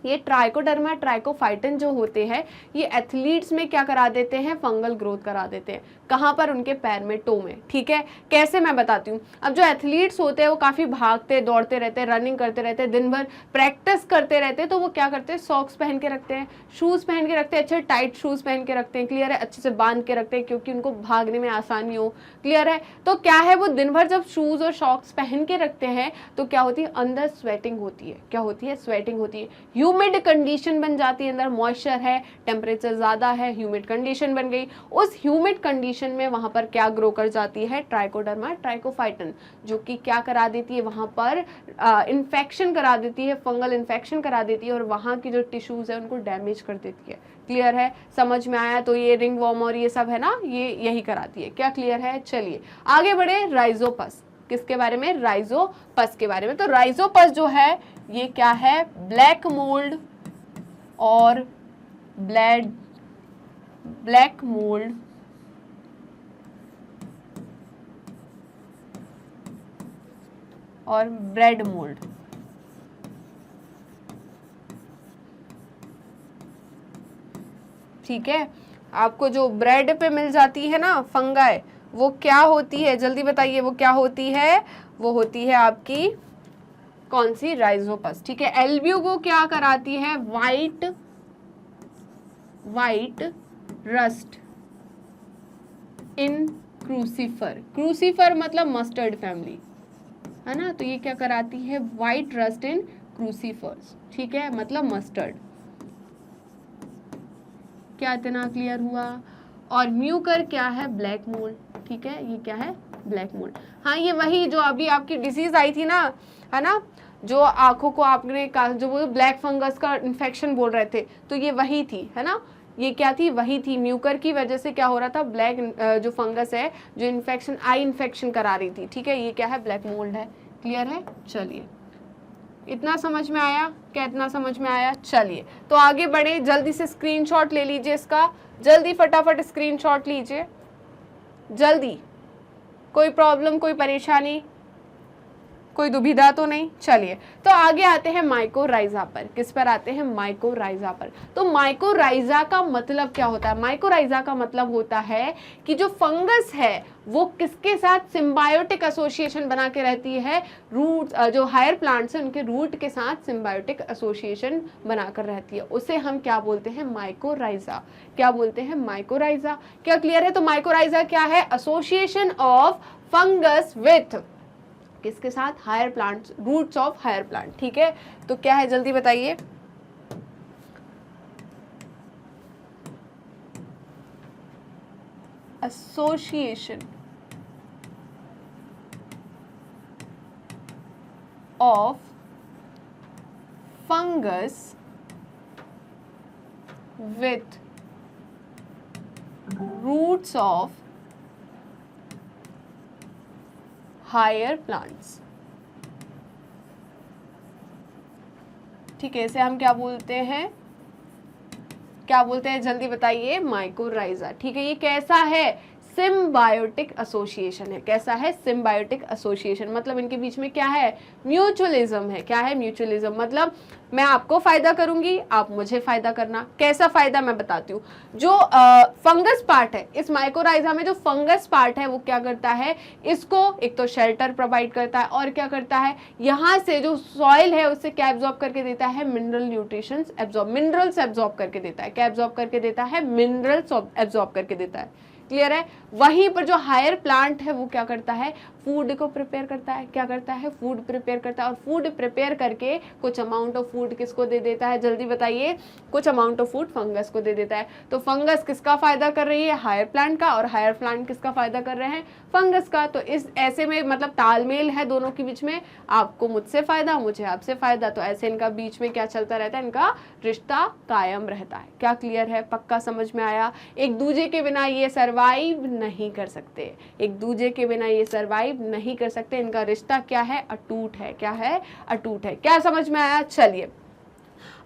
ये ट्राइकोडर्मा ट्राइकोफाइटन जो होते हैं, ये एथलीट्स में क्या करा देते हैं, फंगल ग्रोथ करा देते हैं। कहाँ पर, उनके पैर में, टो में। ठीक है, कैसे मैं बताती हूँ। अब जो एथलीट्स होते हैं वो काफ़ी भागते दौड़ते रहते हैं, रनिंग करते रहते हैं, दिन भर प्रैक्टिस करते रहते हैं, तो वो क्या करते हैं, सॉक्स पहन के रखते हैं, शूज़ पहन के रखते हैं, अच्छे टाइट शूज़ पहन के रखते हैं। क्लियर है, अच्छे से बांध के रखते हैं क्योंकि उनको भागने में आसानी हो। क्लियर है, तो क्या है, वो दिन भर जब शूज़ और सॉक्स पहन के रखते हैं तो क्या होती है, अंदर स्वेटिंग होती है। क्या होती है, स्वेटिंग होती है, ह्यूमिड कंडीशन बन जाती है, अंदर मॉइस्चर है, टेम्परेचर ज़्यादा है, ह्यूमिड कंडीशन बन गई। उस ह्यूमिड कंडीशन में वहाँ पर क्या ग्रो कर जाती है, ट्राइकोडर्मा ट्राइकोफाइटन, जो कि क्या करा देती है, वहाँ पर इन्फेक्शन करा देती है, फंगल इन्फेक्शन करा देती है, और वहाँ की जो टिश्यूज़ है उनको डैमेज कर देती है। क्लियर है, समझ में आया। तो ये रिंग वॉर्म और ये सब है ना, ये यही कराती है। क्या क्लियर है। चलिए आगे बढ़े, राइजोपस। किसके बारे में, राइजोपस के बारे में। तो राइजोपस जो है ये क्या है, ब्लैक मोल्ड और ब्लैक मोल्ड और ब्रेड मोल्ड। ठीक है, आपको जो ब्रेड पे मिल जाती है ना फंगाई, वो क्या होती है, जल्दी बताइए, वो क्या होती है, वो होती है आपकी कौन सी, राइजोपस। ठीक है, एल्ब्यूगो क्या कराती है, वाइट रस्ट इन क्रूसीफर। क्रूसीफर मतलब मस्टर्ड फैमिली है ना, तो ये क्या कराती है, वाइट रस्ट इन क्रूसीफर्स। ठीक है, मतलब मस्टर्ड। क्या इतना क्लियर हुआ। और म्यूकर क्या है, ब्लैक मोल्ड। ठीक है, ये क्या है, ब्लैक मोल्ड। हाँ, ये वही जो अभी आपकी डिसीज आई थी ना, है ना, जो आंखों को आपने जो वो ब्लैक फंगस का इन्फेक्शन बोल रहे थे, तो ये वही थी, है ना, ये क्या थी, वही थी। म्यूकर की वजह से क्या हो रहा था, ब्लैक जो फंगस है, जो इन्फेक्शन, आई इन्फेक्शन करा रही थी। ठीक है, ये क्या है, ब्लैक मोल्ड है। क्लियर है। चलिए, इतना समझ में आया क्या, इतना समझ में आया। चलिए तो आगे बढ़े, जल्दी से स्क्रीनशॉट ले लीजिए इसका, जल्दी फटाफट स्क्रीनशॉट लीजिए जल्दी। कोई प्रॉब्लम, कोई परेशानी, कोई दुविधा तो नहीं। चलिए तो आगे आते हैं माइकोराइजा पर। किस पर आते हैं, माइकोराइजा पर। तो माइकोराइजा का मतलब क्या होता है, माइकोराइजा का मतलब होता है कि जो फंगस है वो किसके साथ सिम्बायोटिक एसोसिएशन बना के रहती है, रूट, जो हायर प्लांट्स हैं उनके रूट के साथ सिम्बायोटिक एसोसिएशन बनाकर रहती है, उसे हम क्या बोलते हैं, माइकोराइजा। क्या बोलते हैं, माइकोराइजा। क्या क्लियर है। तो माइकोराइजा क्या है, एसोसिएशन ऑफ फंगस विथ किसके साथ? Higher plants, roots of higher plant. ठीक है, तो क्या है जल्दी बताइए? Association of fungus with roots of higher plants. ठीक है, इसे हम क्या बोलते हैं? क्या बोलते हैं जल्दी बताइए? माइकोराइजा। ठीक है, ये कैसा है? सिम्बायोटिक एसोसिएशन है। कैसा है? Symbiotic association. मतलब इनके बीच में क्या है? म्यूचुअलिज्म है। क्या है? म्यूचुअलिज्म। मतलब मैं आपको फायदा करूंगी, आप मुझे फायदा करना। कैसा फायदा मैं बताती हूँ। जो फंगस पार्ट है इस माइकोराइजा में, जो फंगस पार्ट है वो क्या करता है? इसको एक तो शेल्टर प्रोवाइड करता है, और क्या करता है? यहाँ से जो सॉइल है उससे क्या एब्जॉर्ब करके देता है? Mineral nutritions absorb, minerals absorb करके देता है। क्या एब्जॉर्ब करके देता है? मिनरल्स एब्जॉर्ब करके देता है। क्लियर है? वहीं पर जो हायर प्लांट है वो क्या करता है? फूड को प्रिपेयर करता है। क्या करता है? फूड प्रिपेयर करता है। और फूड प्रिपेयर करके कुछ अमाउंट ऑफ फूड किसको दे देता है? जल्दी बताइए। कुछ अमाउंट ऑफ फूड फंगस को दे देता है। तो फंगस किसका फायदा कर रही है? हायर प्लांट का। और हायर प्लांट किसका फायदा कर रहे हैं? फंगस का। तो इस ऐसे में मतलब तालमेल है दोनों के बीच में, आपको मुझसे फायदा, मुझे आपसे फायदा। तो ऐसे इनका बीच में क्या चलता रहता है? इनका रिश्ता कायम रहता है। क्या क्लियर है? पक्का समझ में आया? एक दूसरे के बिना ये सर्वाइव नहीं कर सकते, एक दूसरे के बिना ये सर्वाइव नहीं कर सकते। इनका रिश्ता क्या है? अटूट है। क्या है? अटूट है। क्या समझ में आया? चलिए,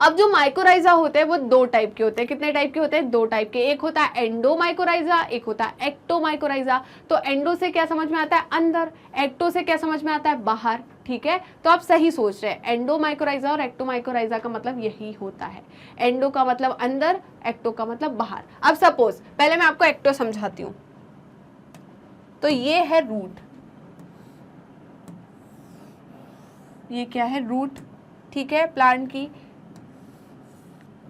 अब जो माइकोराइजा होते हैं वो दो टाइप के होते हैं। कितने टाइप के होते हैं? दो टाइप के। एक होता है एंडोमाइकोराइजा, एक होता है एक्टोमाइकोराइजा। तो एंडो से क्या समझ में आता है? अंदर। एक्टो से क्या समझ में आता है? बाहर। ठीक है, तो आप सही सोच रहे हैं। एंडोमाइकोराइजा और एक्टोमाइकोराइजा का मतलब यही होता है। एंडो का मतलब अंदर, एक्टो का मतलब बाहर। अब सपोज पहले मैं आपको एक्टो समझाती हूँ। तो ये है रूट, ये क्या है? रूट। ठीक है, प्लांट की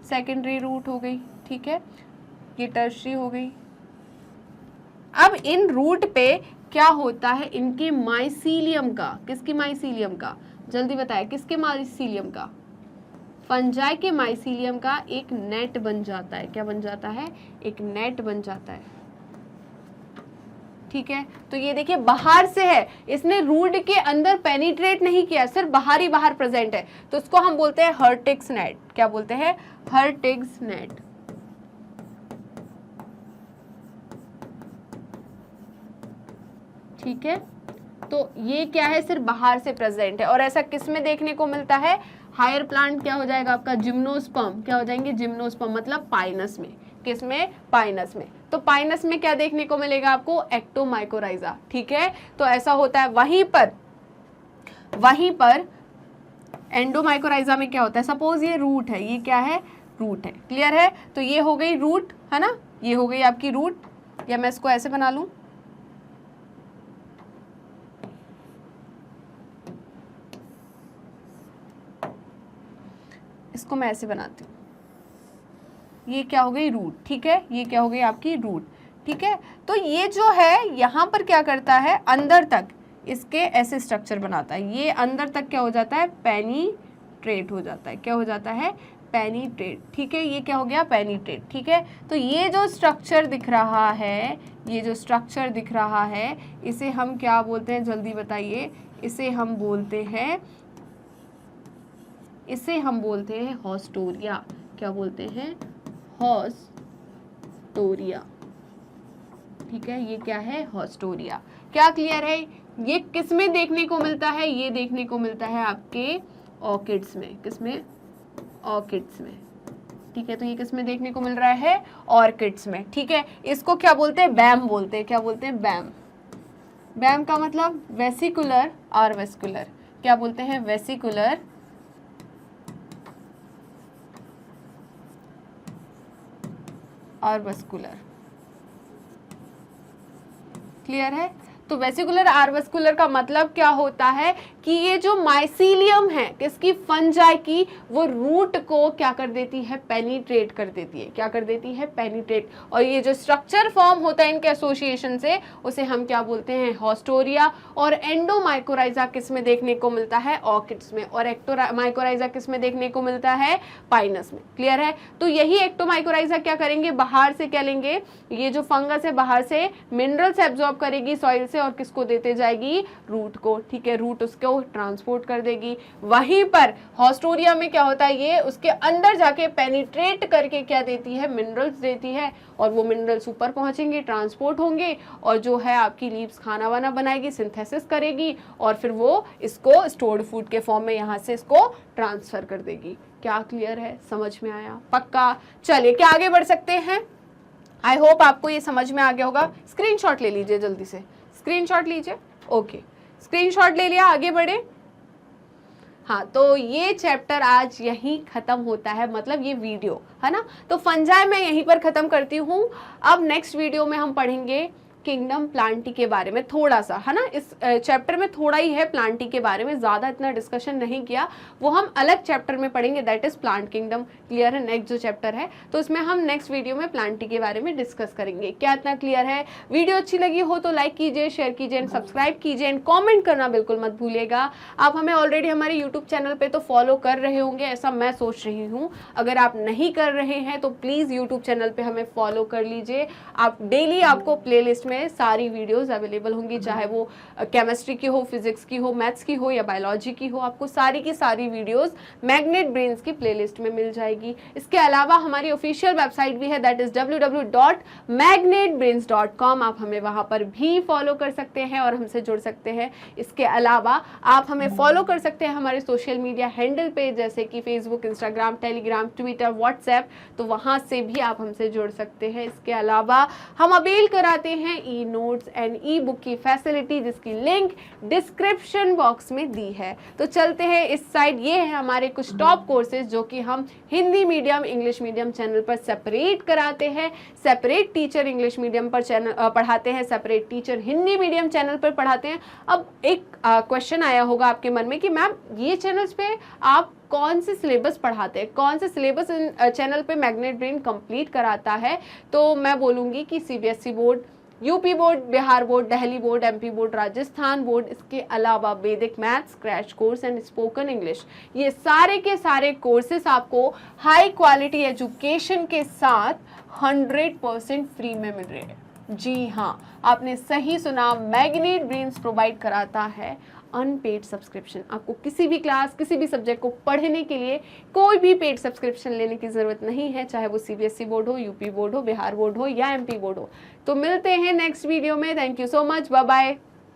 सेकेंडरी रूट हो गई। ठीक है, ये टर्शरी हो गई। अब इन रूट पे क्या होता है? इनके माइसीलियम का। किसकी माइसीलियम का? जल्दी बताए, किसके माइसीलियम का? फंजाई के माइसीलियम का एक नेट बन जाता है। क्या बन जाता है? एक नेट बन जाता है। ठीक है, तो ये देखिए बाहर से है, इसने रूट के अंदर पेनिट्रेट नहीं किया, सिर्फ बाहर ही बाहर प्रेजेंट है। तो इसको हम बोलते हैं हर्टिग्स नेट। क्या बोलते हैं? हर्टिग्स नेट। ठीक है, तो ये क्या है? सिर्फ बाहर से प्रेजेंट है। और ऐसा किस में देखने को मिलता है? हायर प्लांट क्या हो जाएगा आपका? जिम्नोस्पर्म। क्या हो जाएंगे? जिम्नोस्पर्म, मतलब पाइनस में। किस में? पाइनस में। तो पाइनस में क्या देखने को मिलेगा आपको? एक्टोमाइकोराइजा। ठीक है, तो ऐसा होता है। वहीं पर एंडोमाइकोराइजा में क्या होता है? सपोज ये रूट है, ये क्या है? रूट है। क्लियर है? तो ये हो गई रूट, है ना? ये हो गई आपकी रूट, या मैं इसको ऐसे बना लूं, इसको मैं ऐसे बनाती हूँ। ये क्या हो गई? रूट। ठीक है, ये क्या हो गई आपकी? रूट। ठीक है, तो ये जो है यहाँ पर क्या करता है? अंदर तक इसके ऐसे स्ट्रक्चर बनाता है। ये अंदर तक क्या हो जाता है? पेनिट्रेट हो जाता है। क्या हो जाता है? पेनिट्रेट। ठीक है, ये क्या हो गया? पेनिट्रेट। ठीक है, तो ये जो स्ट्रक्चर दिख रहा है, ये जो स्ट्रक्चर दिख रहा है, इसे हम क्या बोलते हैं? जल्दी बताइए। इसे हम बोलते हैं, इसे हम बोलते हैं हॉस्टोरिया। क्या बोलते हैं? हॉस्टोरिया। ठीक है, ये क्या है? हॉस्टोरिया। क्या क्लियर है? ये किस में देखने को मिलता है? ये देखने को मिलता है आपके ऑर्किड्स में। किस में? ऑर्किड्स में। ठीक है, तो ये किस में देखने को मिल रहा है? ऑर्किड्स में। ठीक है, इसको क्या बोलते हैं? बैम बोलते हैं। क्या बोलते हैं? बैम। बैम का मतलब वेसिकुलर और वेस्कुलर। क्या बोलते हैं? वेसिकुलर और वेस्कुलर। क्लियर है? तो वेसिकुलर आर्वस्कुलर का मतलब क्या होता है कि ये जो माइसीलियम है किसकी, फंजाई की, वो रूट को क्या कर देती है, पेनिट्रेट कर देती है। क्या कर देती है, पेनिट्रेट। और ये जो स्ट्रक्चर फॉर्म होता है इनके एसोसिएशन से, उसे हम क्या बोलते हैं, हॉस्टोरिया। और एंडोमाइकोराइजा किस में देखने को मिलता है, ऑर्किड्स में। और एक्टोमाइकोराइजा किस में देखने को मिलता है, पाइनस में। क्लियर है। तो यही एक्टोमाइकोराइजा क्या करेंगे, बाहर से क्या लेंगे, ये जो फंगस है बाहर से मिनरल्स एब्जॉर्ब करेगी सॉइल से और किसको देते जाएगी, रूट को। ठीक है, रूट उसको ट्रांसपोर्ट कर देगी। वहीं पर हॉस्टोरिया में क्या होता है, ये उसके अंदर जाके पेनिट्रेट करके क्या देती है, मिनरल्स देती है। और वो मिनरल्स ऊपर पहुंचेंगे, ट्रांसपोर्ट होंगे, और जो है आपकी लीव्स खाना वाना बनाएगी, सिंथेसिस करेगी, और फिर वो इसको स्टोर्ड फूड के फॉर्म में यहाँ से इसको ट्रांसफर कर देगी। क्या क्लियर है, समझ में आया, पक्का। चलिए क्या आगे बढ़ सकते हैं। आई होप आपको ये समझ में आ गया होगा। स्क्रीनशॉट ले लीजिए, जल्दी से स्क्रीनशॉट लीजिए। ओके, स्क्रीनशॉट ले लिया, आगे बढ़े। हाँ, तो ये चैप्टर आज यहीं खत्म होता है, मतलब ये वीडियो है ना। तो फंजाई मैं यहीं पर खत्म करती हूँ। अब नेक्स्ट वीडियो में हम पढ़ेंगे किंगडम प्लांटी के बारे में थोड़ा सा, है ना। इस चैप्टर में थोड़ा ही है प्लांटी के बारे में, ज़्यादा इतना डिस्कशन नहीं किया, वो हम अलग चैप्टर में पढ़ेंगे, that is plant kingdom. Clear है, नेक्स्ट जो चैप्टर है, तो इसमें हम नेक्स्ट वीडियो में प्लांटी के बारे में डिस्कस करेंगे। क्या इतना क्लियर है। वीडियो अच्छी लगी हो तो लाइक कीजिए, शेयर कीजिए एंड सब्सक्राइब कीजिए एंड कॉमेंट करना बिल्कुल मत भूलिएगा। आप हमें ऑलरेडी हमारे यूट्यूब चैनल पर तो फॉलो कर रहे होंगे, ऐसा मैं सोच रही हूँ। अगर आप नहीं कर रहे हैं तो प्लीज़ यूट्यूब चैनल पर हमें फॉलो कर लीजिए। आप डेली आपको प्ले लिस्ट में सारी वीडियोस अवेलेबल होंगी, चाहे वो केमिस्ट्री की हो, फिजिक्स की हो, मैथ्स की हो या बायोलॉजी की हो, आपको सारी की सारी वीडियोस मैग्नेट ब्रेन्स की प्लेलिस्ट में मिल जाएगी। इसके अलावा हमारी ऑफिशियल वेबसाइट भी है, दैट इज www.magnetbrains.com। आप हमें वहां पर भी फॉलो कर सकते हैं और हमसे जुड़ सकते हैं। इसके अलावा आप हमें फॉलो कर सकते हैं हमारे सोशल मीडिया हैंडल पे, जैसे कि Facebook, Instagram, Telegram, Twitter, WhatsApp, तो वहां से भी आप हमसे जुड़ सकते हैं। इसके अलावा हम अवेल कराते हैं e notes and E book की फैसिलिटी, जिसकी लिंक डिस्क्रिप्शन बॉक्स में दी है। तो चलते हैं इस साइड। ये है हमारे कुछ टॉप कोर्सेज जो कि हम Hindi medium, English medium channel पर सेपरेट कराते हैं। सेपरेट टीचर इंग्लिश मीडियम पर चैनल पढ़ाते हैं, separate teacher Hindi medium channel पर पढ़ाते हैं। अब एक क्वेश्चन आया होगा आपके मन में कि मैम ये चैनल्स पे आप कौन से सिलेबस पढ़ाते हैं, कौन से सिलेबस चैनल पे मैग्नेट ब्रेन कंप्लीट कराता है। तो मैं बोलूँगी कि CBSE board, UP board, Bihar board, Delhi board, MP board, Rajasthan board, इसके अलावा वैदिक maths, crash course and spoken English, ये सारे के सारे कोर्सेस आपको हाई क्वालिटी एजुकेशन के साथ 100% फ्री में मिल रहे हैं। जी हाँ, आपने सही सुना, मैग्नेट ब्रेन्स प्रोवाइड कराता है अनपेड सब्सक्रिप्शन। आपको किसी भी क्लास, किसी भी सब्जेक्ट को पढ़ने के लिए कोई भी पेड सब्सक्रिप्शन लेने की ज़रूरत नहीं है, चाहे वो सीबीएसई बोर्ड हो, यूपी बोर्ड हो, बिहार बोर्ड हो या एमपी बोर्ड हो। तो मिलते हैं नेक्स्ट वीडियो में। Thank you so much, bye bye.